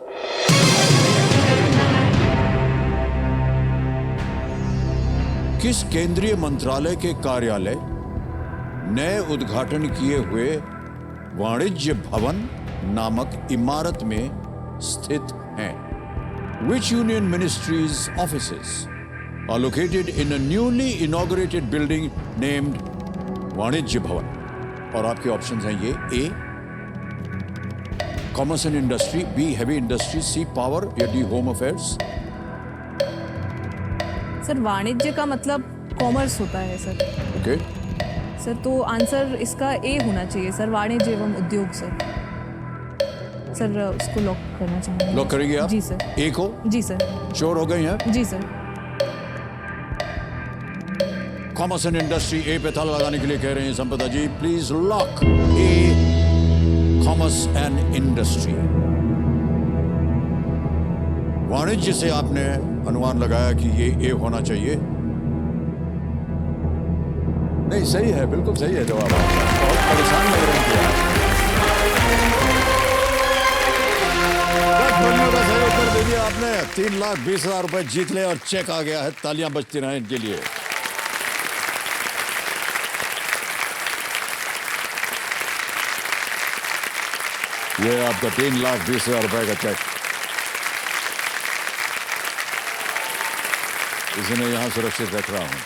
किस केंद्रीय मंत्रालय के कार्यालय नए उद्घाटन किए हुए वाणिज्य भवन नामक इमारत में स्थित हैं? Which union ministries offices are located in a newly inaugurated building named वाणिज्य भवन, और आपके ऑप्शंस हैं ये: A commerce and industry, B heavy industry, C power, या डी होम अफेयर्स। सर वाणिज्य का मतलब कॉमर्स होता है सर। ओके, सर तो आंसर इसका ए होना चाहिए सर, वाणिज्य एवं उद्योग सर। सर उसको लॉक करना चाहूँगी। लॉक करेंगे आप? जी सर। ए को? जी सर। श्योर हो गई हैं? जी sir. Commerce and industry A पे ताला लगाने के लिए कह रहे हैं Sampada ji. Please lock A, commerce and industry. वाणिज्य से आपने अनुमान लगाया कि ये ए होना चाहिए। नहीं, सही है, बिल्कुल सही है जवाब आपका। बहुत परेशान लग रहे हैं आप। 10 प्रश्नों का सही उत्तर दे दिया आपने। 3,20,000 रुपए जीत ले और चेक आ गया है। तालियां बजती रहें इनके लिए। ये आपका 3,20,000 रुपए का चेक। इसे मैं यहां सुरक्षित रख रहा हूं।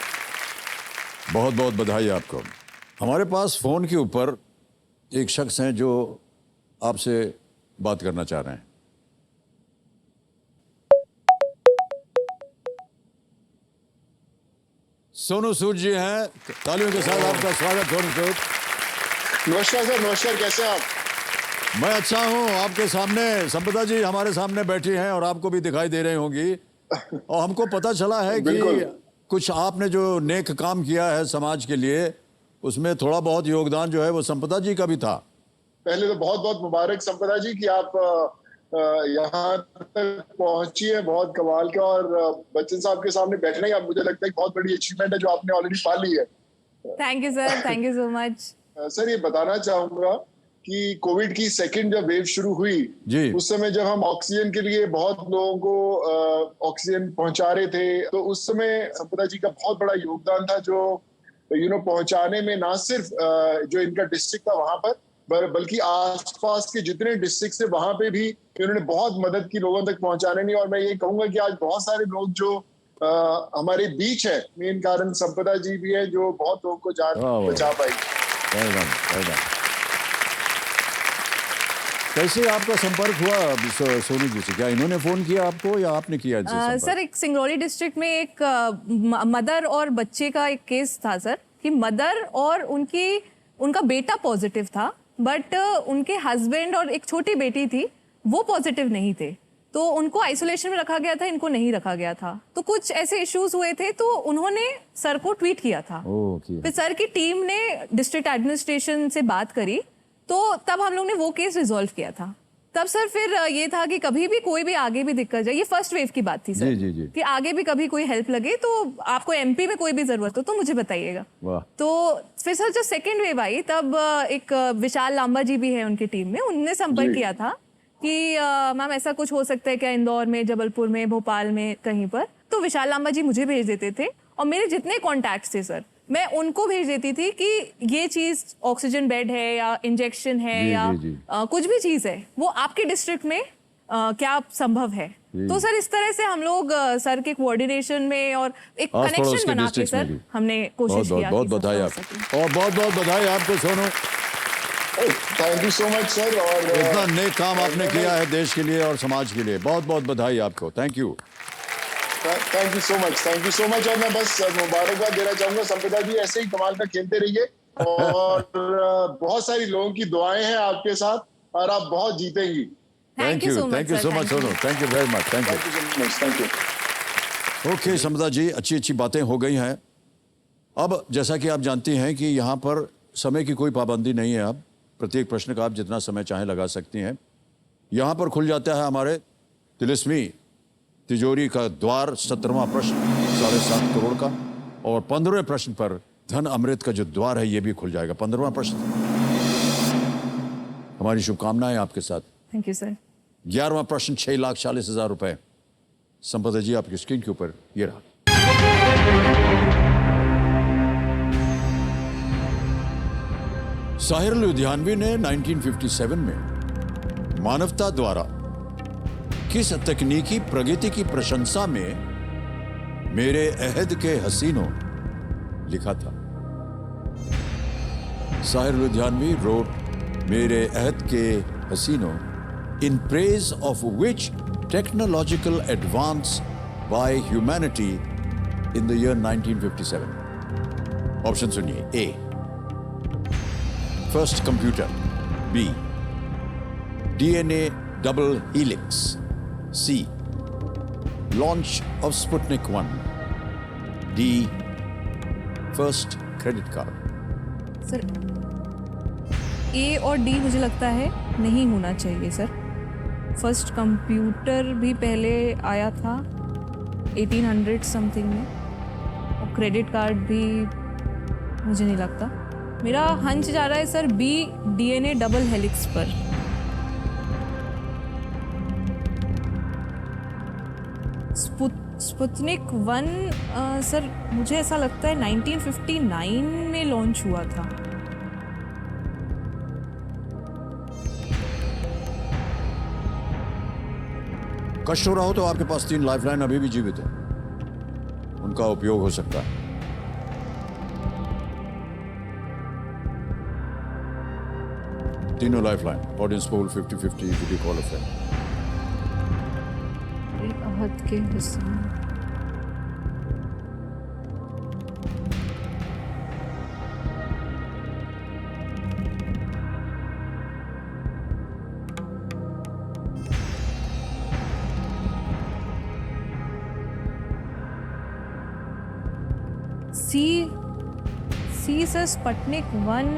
बहुत बहुत बधाई आपको। हमारे पास फोन के ऊपर एक शख्स हैं जो आपसे बात करना चाह रहे हैं। सोनू सूद जी हैं। तालियों के साथ आपका स्वागत। सोनू सूद। नमस्कार सर। नमस्कार, कैसे हैं आप? मैं अच्छा हूं। आपके सामने संपदा जी हमारे सामने बैठी हैं और आपको भी दिखाई दे रही होंगी। और हमको पता चला है कि कुछ आपने जो नेक काम किया है समाज के लिए, उसमें थोड़ा बहुत योगदान जो है वो संपदा जी का भी था। पहले तो बहुत बहुत मुबारक संपदा जी कि आप यहाँ तक पहुंची है। बहुत कमाल का। और बच्चन साहब के सामने बैठना ही आप, मुझे लगता है बहुत बड़ी अचीवमेंट है जो आपने ऑलरेडी पा ली है। Thank you sir, thank you so much. Sir ये बताना चाहूंगा कि कोविड की सेकंड जब वेव शुरू हुई जी, उस समय जब हम ऑक्सीजन के लिए बहुत लोगों को ऑक्सीजन पहुंचा रहे थे, तो उस समय संपदा जी का बहुत बड़ा योगदान था जो पहुंचाने में ना सिर्फ जो इनका डिस्ट्रिक्ट था वहां पर, बल्कि आसपास के जितने डिस्ट्रिक्ट थे वहां पे भी इन्होंने बहुत मदद की लोगों तक पहुंचाने में। और मैं ये कहूंगा कि आज बहुत सारे लोग जो हमारे बीच है, मेन कारण संपदा जी भी है जो बहुत लोगों को जान बचा पाई। कैसे आपका संपर्क हुआ सोनू जी से? क्या इन्होंने फोन किया आपको या आपने किया? सर एक सिंगरौली डिस्ट्रिक्ट में एक मदर और बच्चे का एक केस था सर, कि मदर और उनका बेटा पॉजिटिव था, बट उनके हस्बैंड और एक छोटी बेटी थी वो पॉजिटिव नहीं थे। तो उनको आइसोलेशन में रखा गया था, इनको नहीं रखा गया था। तो कुछ ऐसे इश्यूज हुए थे तो उन्होंने सर को ट्वीट किया था। फिर सर की टीम ने डिस्ट्रिक्ट एडमिनिस्ट्रेशन से बात करी, तो तब हम लोग ने वो केस रिजॉल्व किया था। तब सर फिर ये था कि कभी भी कोई भी आगे भी दिक्कत जाए, ये फर्स्ट वेव की बात थी सर, जी। कि आगे भी कभी कोई हेल्प लगे तो आपको एमपी में कोई भी जरूरत हो तो मुझे बताइएगा। तो फिर सर जो सेकेंड वेव आई तब एक विशाल लांबा जी भी है उनकी टीम में, उनने संपर्क किया था कि मैम ऐसा कुछ हो सकता है क्या इंदौर में, जबलपुर में, भोपाल में कहीं पर। तो विशाल लांबा जी मुझे भेज देते थे और मेरे जितने कॉन्टैक्ट थे सर मैं उनको भेज देती थी कि ये चीज ऑक्सीजन बेड है या इंजेक्शन है या कुछ भी चीज है वो आपके डिस्ट्रिक्ट में क्या संभव है। तो सर इस तरह से हम लोग सर के कोऑर्डिनेशन में और एक कनेक्शन बना के सर हमने कोशिश किया। बहुत बधाई आपको और बहुत बहुत बधाई आपको Sonu. Thank you so much sir. और इतना नेक काम आपने किया है देश के लिए और समाज के लिए। बहुत बहुत बधाई आपको। Thank you. Thank you so much. Thank you so much. और मैं बस मुबारकबाद देना चाहूंगा संपदा जी, ऐसे ही कमाल का खेलते रहिए और बहुत सारी लोगों की दुआएं हैं आपके साथ और आप बहुत जीतेंगी। Thank you so much Sonu. Thank you very much. Thank you. Okay Sampada ji, अच्छी अच्छी बातें हो गई हैं। अब जैसा कि आप जानती हैं कि यहाँ पर समय की कोई पाबंदी नहीं है। आप प्रत्येक प्रश्न का आप जितना समय चाहें लगा सकती हैं। यहाँ पर खुल जाता है हमारे तिलिस्मी तिजोरी का द्वार। 17वां प्रश्न 7.5 करोड़ का और 15वें प्रश्न पर धन अमृत का जो द्वार है ये भी खुल जाएगा। 15वां प्रश्न। हमारी शुभकामनाएं आपके साथ। Thank you sir. 11वां प्रश्न 6,40,000 रुपए। संपदा जी आपकी स्क्रीन के ऊपर ये रहा। साहिर लुधियानवी ने 1957 में मानवता द्वारा किस तकनीकी प्रगति की प्रशंसा में मेरे अहद के हसीनों लिखा था? साहिर लुधियानवी wrote मेरे अहद के हसीनों in praise of which technological advance by humanity in the year 1957. Option सुनिए. A. First computer. B. DNA double helix. C. Launch of Sputnik 1. D. First credit card. Sir A और डी मुझे लगता है नहीं होना चाहिए सर. फर्स्ट कंप्यूटर भी पहले आया था 1800 समथिंग में, और क्रेडिट कार्ड भी मुझे नहीं लगता. मेरा हंच जा रहा है sir B, DNA double helix पर. स्पुतनिक 1 सर मुझे ऐसा लगता है 1959 में लॉन्च हुआ था. कष्ट हो रहा हो तो आपके पास 3 लाइफलाइन अभी भी जीवित है, उनका उपयोग हो सकता है. तीनों lifeline. Audience poll 50-50. Could you call a friend? Ahad के हिस्से C sir Sputnik 1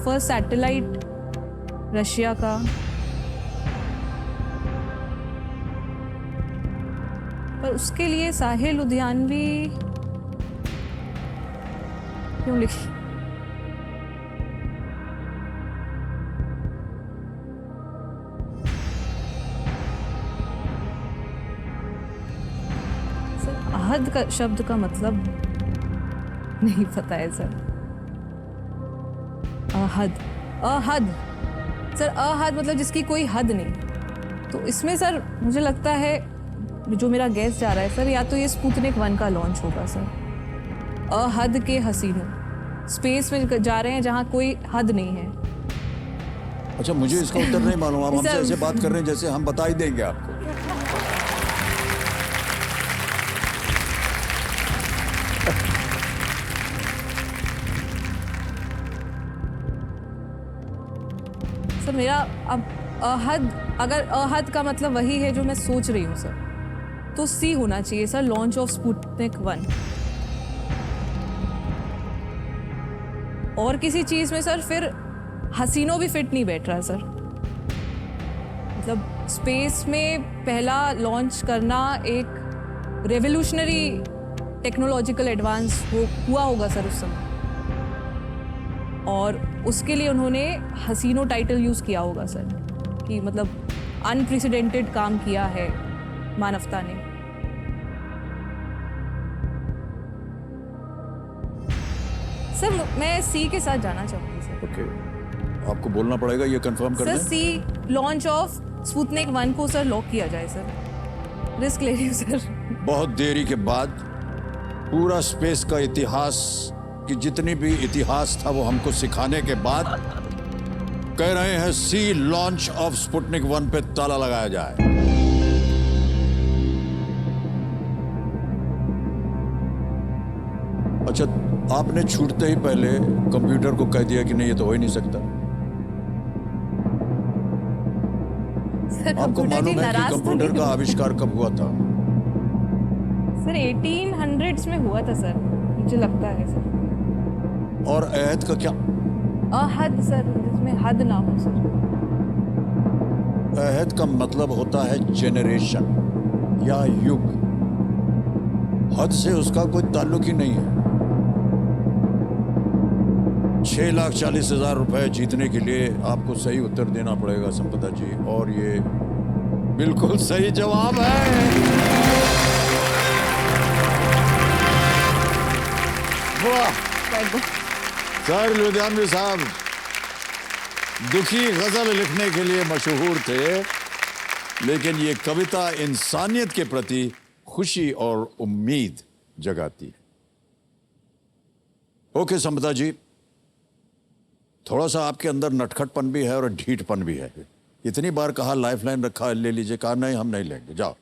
first satellite Russia का. पर उसके लिए साहिर लुधियानवी क्यों लिखी? सर अहद का शब्द का मतलब नहीं पता है सर. अहद सर अहद मतलब जिसकी कोई हद नहीं. तो इसमें सर मुझे लगता है जो मेरा गैस जा रहा है सर, या तो ये स्पुतनिक 1 का लॉन्च होगा सर. अहद के हसीनों स्पेस में जा रहे हैं जहां कोई हद नहीं है. अच्छा, मुझे इसका उत्तर नहीं मालूम. आप हमसे ऐसे बात कर रहे हैं जैसे हम बता ही देंगे आपको. सर मेरा अब अहद, अगर अहद का मतलब वही है जो मैं सोच रही हूँ सर, तो सी होना चाहिए सर, लॉन्च ऑफ स्पुतनिक 1. और किसी चीज में सर फिर हसीनों भी फिट नहीं बैठ रहा सर. मतलब स्पेस में पहला लॉन्च करना एक रेवोल्यूशनरी टेक्नोलॉजिकल एडवांस हुआ होगा सर उस समय, और उसके लिए उन्होंने हसीनों टाइटल यूज किया होगा सर, कि मतलब अनप्रेसिडेंटेड काम किया है मानवता ने. सर मैं सी के साथ जाना चाहूंगी सर. ओके, आपको बोलना पड़ेगा, ये कंफर्म कर सर दें. सी लॉन्च ऑफ स्पुतनिक 1 को सर लॉक किया जाए सर. रिस्क ले रही हूँ सर. बहुत देरी के बाद पूरा स्पेस का इतिहास की जितनी भी इतिहास था वो हमको सिखाने के बाद कह रहे हैं सी, लॉन्च ऑफ स्पुतनिक 1 पे ताला लगाया जाए. अच्छा, आपने छूटते ही पहले कंप्यूटर को कह दिया कि नहीं, ये तो हो ही नहीं सकता. आपको मालूम है कि कंप्यूटर का आविष्कार कब हुआ था? सर 1800s में हुआ था सर, मुझे लगता है सर. और अहद का क्या? अहद सर, जिसमें हद ना हो सर. अहद का मतलब होता है जेनरेशन या युग. हद से उसका कोई ताल्लुक ही नहीं है. 6,40,000 रुपए जीतने के लिए आपको सही उत्तर देना पड़ेगा संपदा जी, और ये बिल्कुल सही जवाब है. वाह, साहिर लुधियानवी साहब दुखी गजल लिखने के लिए मशहूर थे, लेकिन ये कविता इंसानियत के प्रति खुशी और उम्मीद जगाती है. ओके संपदा जी, थोड़ा सा आपके अंदर नटखटपन भी है और ढीठपन भी है। इतनी बार कहा लाइफलाइन रखा है, ले लीजिए, कहा नहीं हम नहीं लेंगे, जाओ।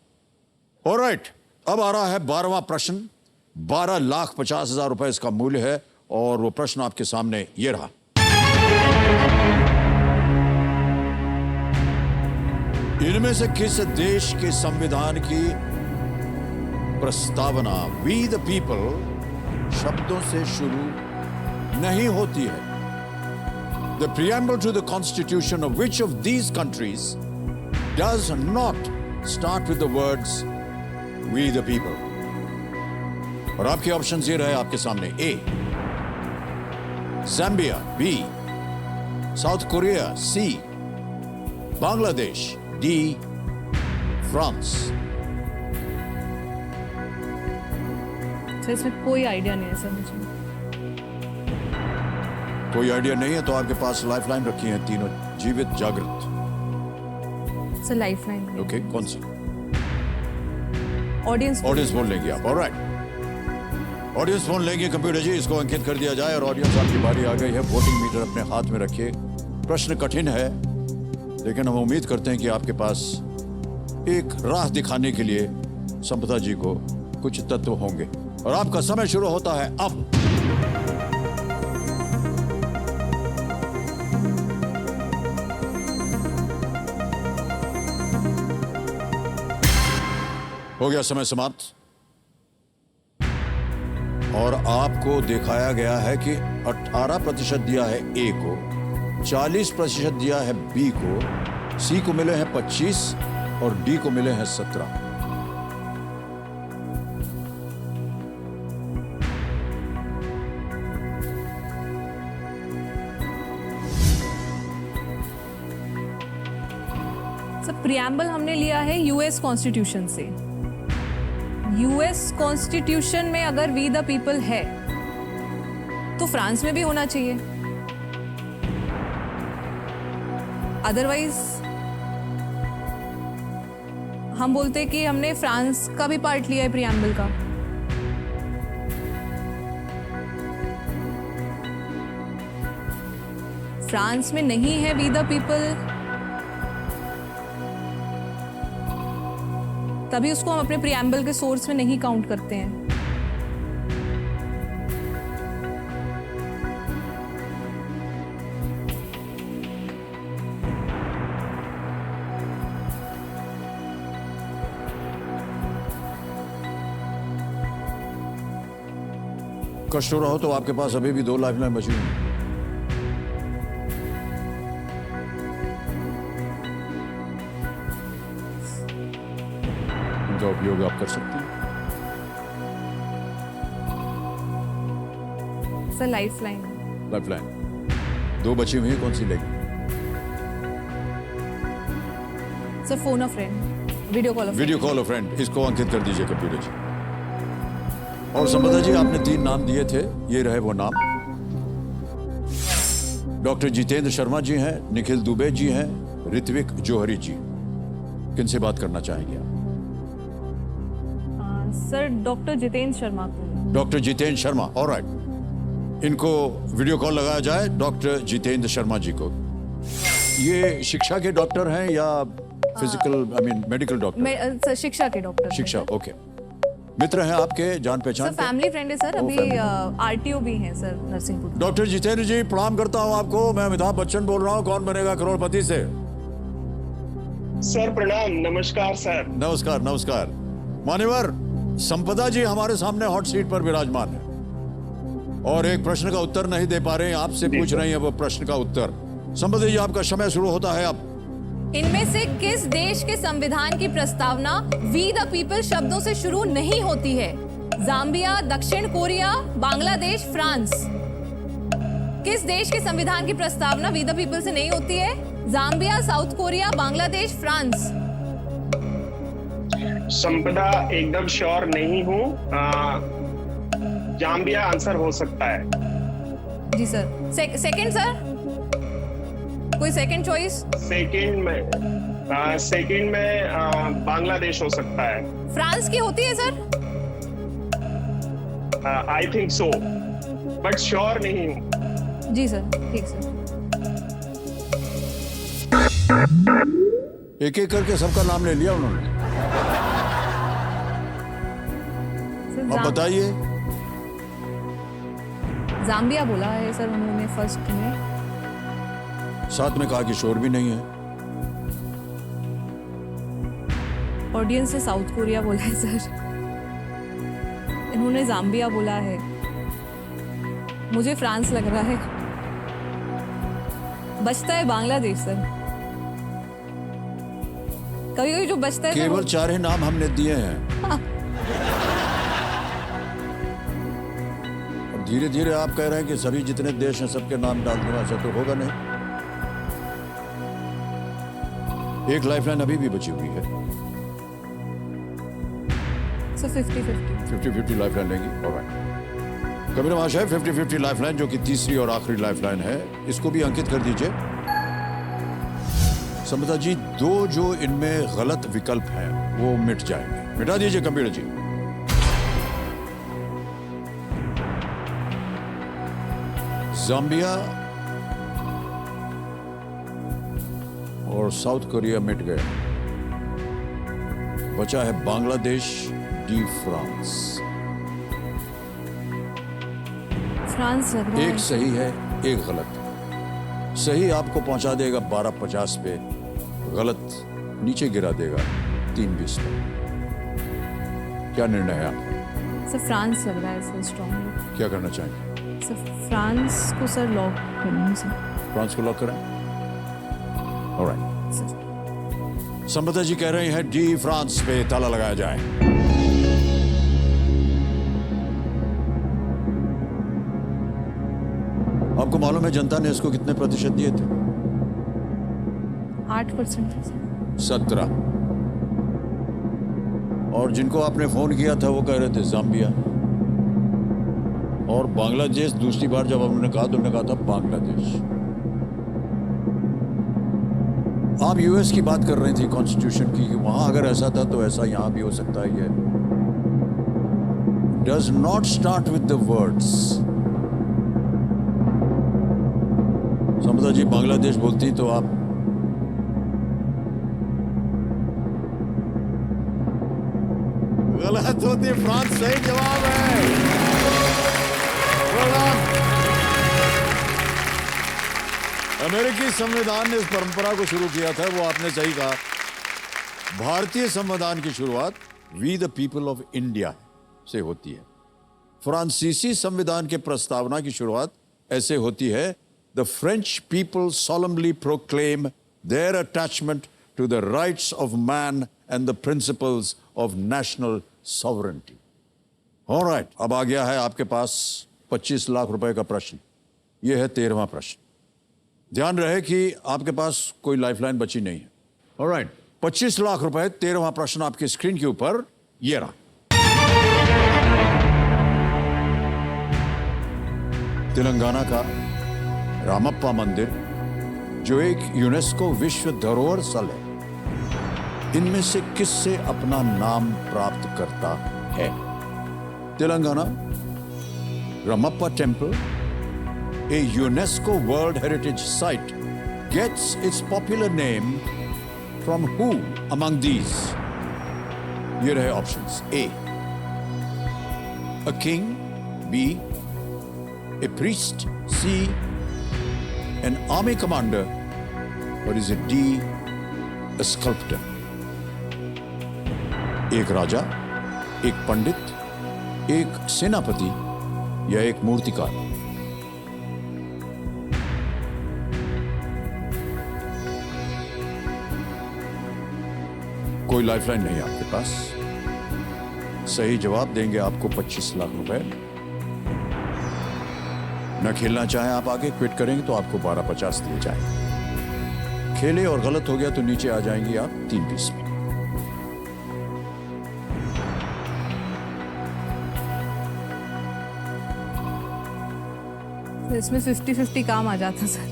ऑलराइट, अब आ रहा है 12वां प्रश्न। 12,50,000 रुपए इसका मूल्य है और वो प्रश्न आपके सामने ये रहा। इनमें से किस देश के संविधान की प्रस्तावना वी द पीपल शब्दों से शुरू नहीं होती है? The preamble to the constitution of which of these countries does not start with the words we the people? और आपके ऑप्शंस ये रहे आपके सामने। ए ज़ाम्बिया, बी साउथ कोरिया, सी बांग्लादेश, डी फ्रांस। सर इसमें कोई आइडिया नहीं है सर मुझे। कोई आइडिया नहीं है तो आपके पास लाइफलाइन रखी है तीनों, जीवित जागृत। सर लाइफलाइन ओके, कौन सी? ऑडियंस ऑडियंस फोन लेंगे आप। ऑलराइट, ऑडियंस फोन लेंगे कंप्यूटर जी, इसको अंकित कर दिया जाए। और ऑडियंस आपकी बारी आ गई है। वोटिंग मीटर अपने हाथ में रखिए। प्रश्न कठिन है लेकिन हम उम्मीद करते हैं कि आपके पास एक राह दिखाने के लिए संपदा जी को कुछ तत्व होंगे। और आपका समय शुरू होता है अब। हो गया समय समाप्त और आपको दिखाया गया है कि 18% दिया है ए को, 40% दिया है बी को, सी को मिले हैं 25 और डी को मिले हैं 17। सर प्रियम्बल हमने लिया है यूएस कॉन्स्टिट्यूशन से। यूएस कॉन्स्टिट्यूशन में अगर वी द पीपल है तो फ्रांस में भी होना चाहिए, अदरवाइज हम बोलते कि हमने फ्रांस का भी पार्ट लिया है प्रियम्बल का। फ्रांस में नहीं है वी द पीपल, तभी उसको हम अपने प्रियम्बल के सोर्स में नहीं काउंट करते हैं। कष्ट हो रहा हो तो आपके पास अभी भी 2 लाइफलाइन बची हुई हैं। उनका उपयोग आप कर सकते हैं। Sir lifeline. लाइफलाइन 2 बची हुई है, कौन सी लेंगे? सर फोन अ friend, video call. Video call अ फ्रेंड, इसको अंकित कर दीजिए कंप्यूटर जी। और संपदा जी आपने 3 नाम दिए थे, ये रहे वो नाम। डॉक्टर जितेंद्र शर्मा जी हैं, निखिल दुबे जी हैं, ऋत्विक जौहरी जी। किनसे बात करना चाहेंगे आप? सर डॉक्टर जितेंद्र शर्मा को। Doctor Jitendra Sharma, alright. इनको वीडियो कॉल लगाया जाए डॉक्टर जितेंद्र शर्मा जी को। ये शिक्षा के डॉक्टर हैं या फिजिकल मेडिकल डॉक्टर? सर शिक्षा के डॉक्टर। शिक्षा, ओके। मित्र हैं आपके, जान पहचान? सर फैमिली फ्रेंड है सर, अभी आरटीओ भी हैं सर नरसिंहपुर। डॉक्टर जितेंद्र जी प्रणाम करता हूं आपको। मैं अमिताभ बच्चन बोल रहा हूं, कौन बनेगा करोड़पति से। सर प्रणाम, नमस्कार सर। नमस्कार नमस्कार। मान्यवर संपदा जी हमारे सामने हॉट सीट पर विराजमान है और एक प्रश्न का उत्तर नहीं दे पा रहे हैं, आपसे पूछ रही हैं वो प्रश्न का उत्तर। संपदा जी आपका समय शुरू होता है अब। इनमें से किस देश के संविधान की प्रस्तावना वी द पीपल शब्दों से शुरू नहीं होती है? जाम्बिया, दक्षिण कोरिया, बांग्लादेश, फ्रांस। किस देश के संविधान की प्रस्तावना वी द पीपल से नहीं होती है? Zambia, south Korea, Bangladesh, France. संपदा एकदम श्योर नहीं हूँ, जाम्बिया आंसर हो सकता है। जी सर। सेकंड सर, कोई सेकंड चॉइस? सेकंड में बांग्लादेश हो सकता है। फ्रांस की होती है sir? I think so. But sure नहीं हूँ। जी सर, ठीक सर। एक एक करके सबका नाम ले लिया उन्होंने। सर, अब बताइए। जाम्बिया बोला है सर उन्होंने फर्स्ट में। साथ में कहा कि शोर भी नहीं है। ऑडियंस से साउथ कोरिया बोला है सर। इन्होंने जाम्बिया बोला है। मुझे फ्रांस लग रहा है। बचता है बांग्लादेश सर। कभी कभी जो बचता है केवल 4 ही नाम हमने दिए हैं। हाँ। अब धीरे धीरे आप कह रहे हैं कि सभी जितने देश हैं सबके नाम डाल दूंगा, ऐसा तो होगा नहीं। एक लाइफलाइन अभी भी बची हुई है। सर 50-50। 50-50 लाइफलाइन लेंगी। ऑलराइट। कबीर महाशय 50-50 लाइफलाइन जो कि तीसरी और आखिरी लाइफलाइन है, इसको भी अंकित कर दीजिए। समता जी, 2 जो इनमें गलत विकल्प हैं वो मिट जाएंगे। मिटा दीजिए कंप्यूटर जी। जाम्बिया और साउथ कोरिया मिट गए। बचा है बांग्लादेश, डी फ्रांस। फ्रांस लग रहा है। एक सही है, एक गलत। सही आपको पहुंचा देगा 12:50 पे, गलत नीचे गिरा देगा 3:20 पे। क्या निर्णय है आपका? सर फ्रांस लग रहा है सर स्ट्रॉन्ग। क्या करना चाहेंगे? सर फ्रांस को सर लॉक करेंगे सर। फ्रांस को लॉक करें? ऑलराइट। सर संपदा जी कह रहे हैं डी फ्रांस पे ताला लगाया जाए। आपको मालूम है जनता ने इसको कितने प्रतिशत दिए थे? 8%। 17। और जिनको आपने फोन किया था वो कह रहे थे जाम्बिया। और बांग्लादेश दूसरी बार जब उन्होंने कहा तो उन्होंने कहा था बांग्लादेश। आप यूएस की बात कर रही थी कॉन्स्टिट्यूशन की, कि वहां अगर ऐसा था तो ऐसा यहां भी हो सकता है। ये does not start with the words. समझा जी, बांग्लादेश बोलती तो आप गलत होती। फ्रांस सही जवाब है। अमेरिकी संविधान ने इस परंपरा को शुरू किया था, वो आपने सही कहा। भारतीय संविधान की शुरुआत we the people of India से होती है। फ्रांसीसी संविधान के प्रस्तावना की शुरुआत ऐसे होती है, the French people solemnly proclaim their attachment to the rights of man and the principles of national sovereignty. All right, अब आ गया है आपके पास 25 लाख रुपए का प्रश्न। यह है 13वां प्रश्न। ध्यान रहे कि आपके पास कोई लाइफलाइन बची नहीं है। ऑलराइट, 25 लाख रुपए, 13वां प्रश्न आपकी स्क्रीन के ऊपर ये रहा। तेलंगाना का रामप्पा मंदिर, जो एक यूनेस्को विश्व धरोहर स्थल है, इनमें से किससे अपना नाम प्राप्त करता है? Telangana Ramappa temple, a UNESCO World Heritage Site, gets its popular name from who among these? Here are options. A, a king. B, a priest. C, an army commander. Or is it D, a sculptor? एक राजा, एक पंडित, एक सेनापति या एक मूर्तिकार? कोई लाइफलाइन नहीं आपके पास। सही जवाब देंगे आपको 25 लाख रुपए। न खेलना चाहें आप आगे, क्विट करेंगे तो आपको 12:50 दिए जाएंगे। खेले और गलत हो गया तो नीचे आ जाएंगी आप 3:20 में। इसमें 50-50 काम आ जाता सर।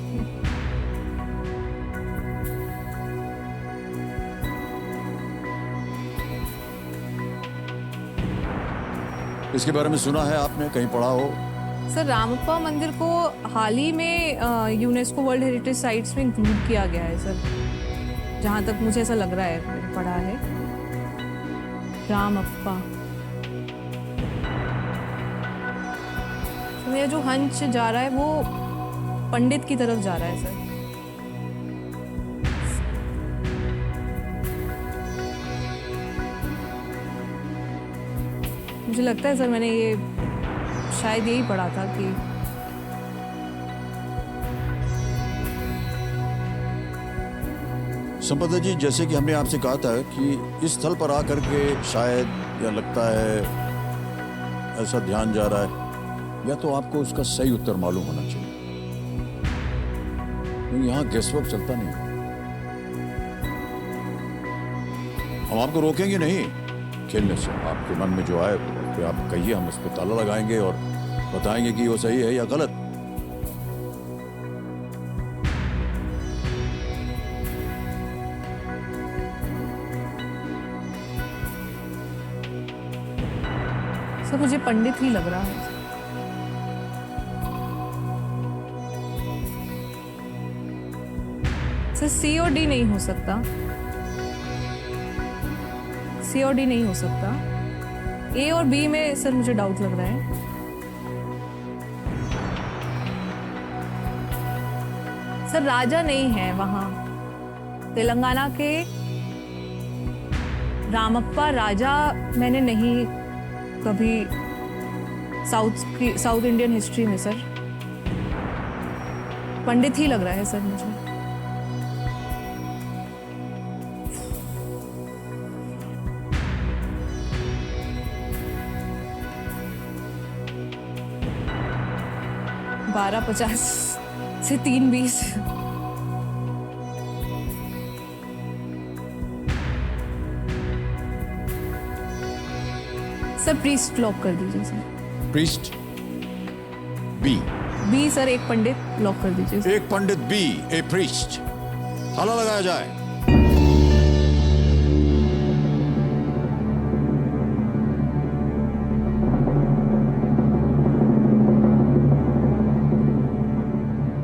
इसके बारे में सुना है आपने, कहीं पढ़ा हो? सर रामप्पा मंदिर को हाल ही में यूनेस्को वर्ल्ड हेरिटेज साइट्स में इंक्लूड किया गया है सर, जहाँ तक मुझे ऐसा लग रहा है, मैंने पढ़ा है। रामप्पा, तो मेरा जो हंच जा रहा है वो पंडित की तरफ जा रहा है सर। मुझे लगता है सर मैंने ये शायद यही पढ़ा था कि संपदा जी, जैसे कि हमने आपसे कहा था कि इस स्थल पर आकर के शायद या लगता है ऐसा ध्यान जा रहा है, या तो आपको उसका सही उत्तर मालूम होना चाहिए, क्योंकि यहाँ गेसवर्क चलता नहीं। हम आपको रोकेंगे नहीं खेलने से, आपके मन में जो आए तो आप कहिए, हम उस पर ताला लगाएंगे और बताएंगे कि वो सही है या गलत। सर मुझे पंडित ही लग रहा है। सर सी और डी नहीं हो सकता, सी और डी नहीं हो सकता। ए और बी में सर मुझे डाउट लग रहा है। सर राजा नहीं है वहां, तेलंगाना के रामप्पा राजा मैंने नहीं कभी साउथ इंडियन हिस्ट्री में सर, पंडित ही लग रहा है सर मुझे। बारह 50 से 3:20। सर प्रीस्ट लॉक कर दीजिए sir. Priest B, B sir एक पंडित लॉक कर दीजिए सर। एक पंडित बी, ए प्रीस्ट, ताला लगाया जाए।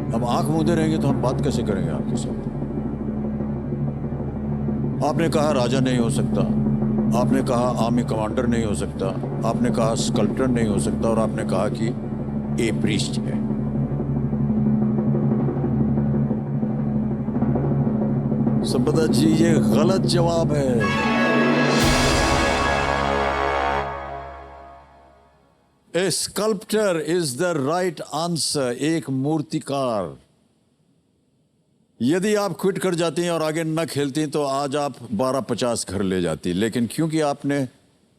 हम आंख मूंदे रहेंगे तो हम बात कैसे करेंगे आपके साथ? आपने कहा राजा नहीं हो सकता, आपने कहा आर्मी कमांडर नहीं हो सकता, आपने कहा स्कल्पटर नहीं हो सकता, और आपने कहा कि ए प्रीस्ट है। संपदा जी ये गलत जवाब है। A sculptor is the right answer, एक मूर्तिकार। यदि आप क्विट कर जाती हैं और आगे न खेलती तो आज आप 12-50 घर ले जाती, लेकिन क्योंकि आपने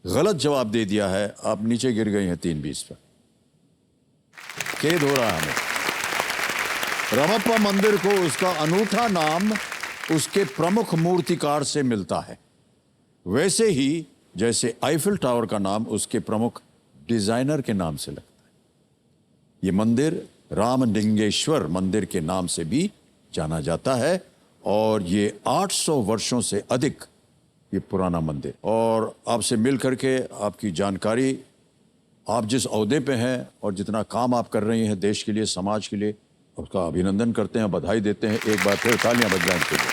गलत जवाब दे दिया है, आप नीचे गिर गई हैं 3:20 पर। खेद हो रहा है हमें। रामप्पा मंदिर को उसका अनूठा नाम उसके प्रमुख मूर्तिकार से मिलता है, वैसे ही जैसे आईफिल टावर का नाम उसके प्रमुख डिजाइनर के नाम से लगता है। ये मंदिर रामलिंगेश्वर मंदिर के नाम से भी जाना जाता है, और ये 800 वर्षों से अधिक ये पुराना मंदिर। और आपसे मिल करके आपकी जानकारी, आप जिस ओहदे पे हैं और जितना काम आप कर रही हैं देश के लिए, समाज के लिए, उसका अभिनंदन करते हैं, बधाई देते हैं। एक बार फिर तालियां बजाएं के लिए।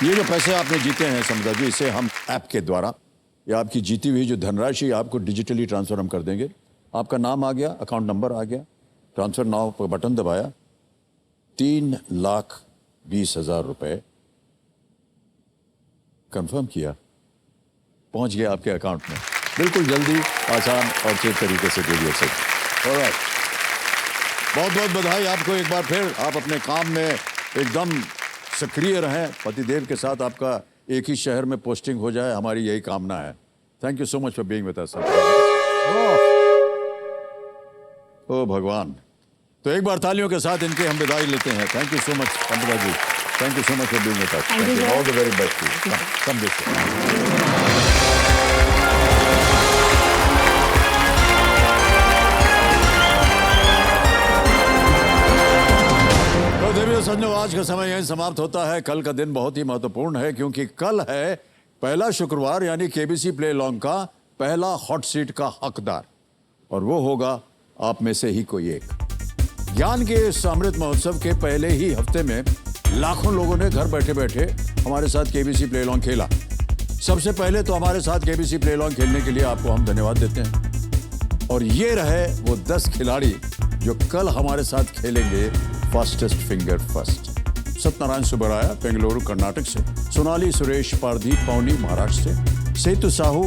ये जो पैसे आपने जीते हैं समझा जी, इसे हम ऐप के द्वारा या आपकी जीती हुई जो धनराशि आपको डिजिटली ट्रांसफर हम कर देंगे। आपका नाम आ गया, अकाउंट नंबर आ गया, ट्रांसफर नाउ पर बटन दबाया, 3,20,000 रुपए कंफर्म किया, पहुंच गया आपके अकाउंट में, बिल्कुल जल्दी, आसान और चेक तरीके से दे दिया सर। ऑलराइट, बहुत बहुत बधाई आपको एक बार फिर। आप अपने काम में एकदम सक्रिय रहें, पतिदेव के साथ आपका एक ही शहर में पोस्टिंग हो जाए, हमारी यही कामना है। Thank you so much for being with us. ओ भगवान, तो एक बार तालियों के साथ इनके हम विदाई लेते हैं। Thank you so much Sampada ji, thank you so much for being with us. Thank you, all the very best. कम दिस तो देवियों सज्जनों, आज का समय यहीं समाप्त होता है। कल का दिन बहुत ही महत्वपूर्ण है, क्योंकि कल है पहला शुक्रवार, यानी केबीसी प्ले लॉन्ग का पहला हॉट सीट का हकदार। और वो होगा आप में से ही कोई एक। ज्ञान के इस अमृत महोत्सव के पहले ही हफ्ते में लाखों लोगों ने घर बैठे बैठे हमारे साथ केबीसी प्ले अलोंग खेला। सबसे पहले तो हमारे साथ केबीसी प्ले अलोंग खेलने के लिए आपको हम धन्यवाद देते हैं। और ये रहे वो 10 खिलाड़ी जो कल हमारे साथ खेलेंगे fastest finger first. Satyanarayana Subraya Bengaluru Karnataka से, सोनाली सुरेश पारदीप पौनी महाराष्ट्र से, सेतु साहू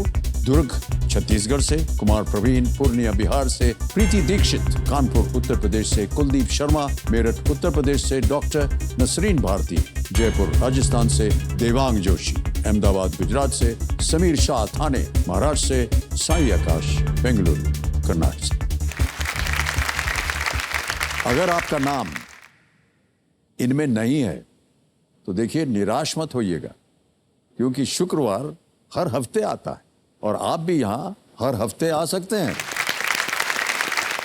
दुर्ग छत्तीसगढ़ से, कुमार प्रवीण पूर्णिया बिहार से, प्रीति दीक्षित कानपुर उत्तर प्रदेश से, कुलदीप शर्मा मेरठ उत्तर प्रदेश से, डॉक्टर नसरीन भारती जयपुर राजस्थान से, देवांग जोशी अहमदाबाद गुजरात से, समीर शाह थाने महाराष्ट्र से, साई आकाश बेंगलुरु कर्नाटक से। अगर आपका नाम इनमें नहीं है तो देखिए निराश मत होइएगा, क्योंकि शुक्रवार हर हफ्ते आता है और आप भी यहां हर हफ्ते आ सकते हैं।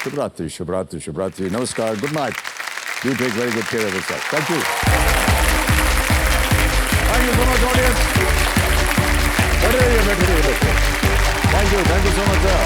शुभ रात्रि, शुभ रात्रि, शुभ रात्रि, नमस्कार, good night, you take very good care of yourself. Thank you, thank you so much audience. बैठे रहिए, बैठे रहिए, thank you so much sir.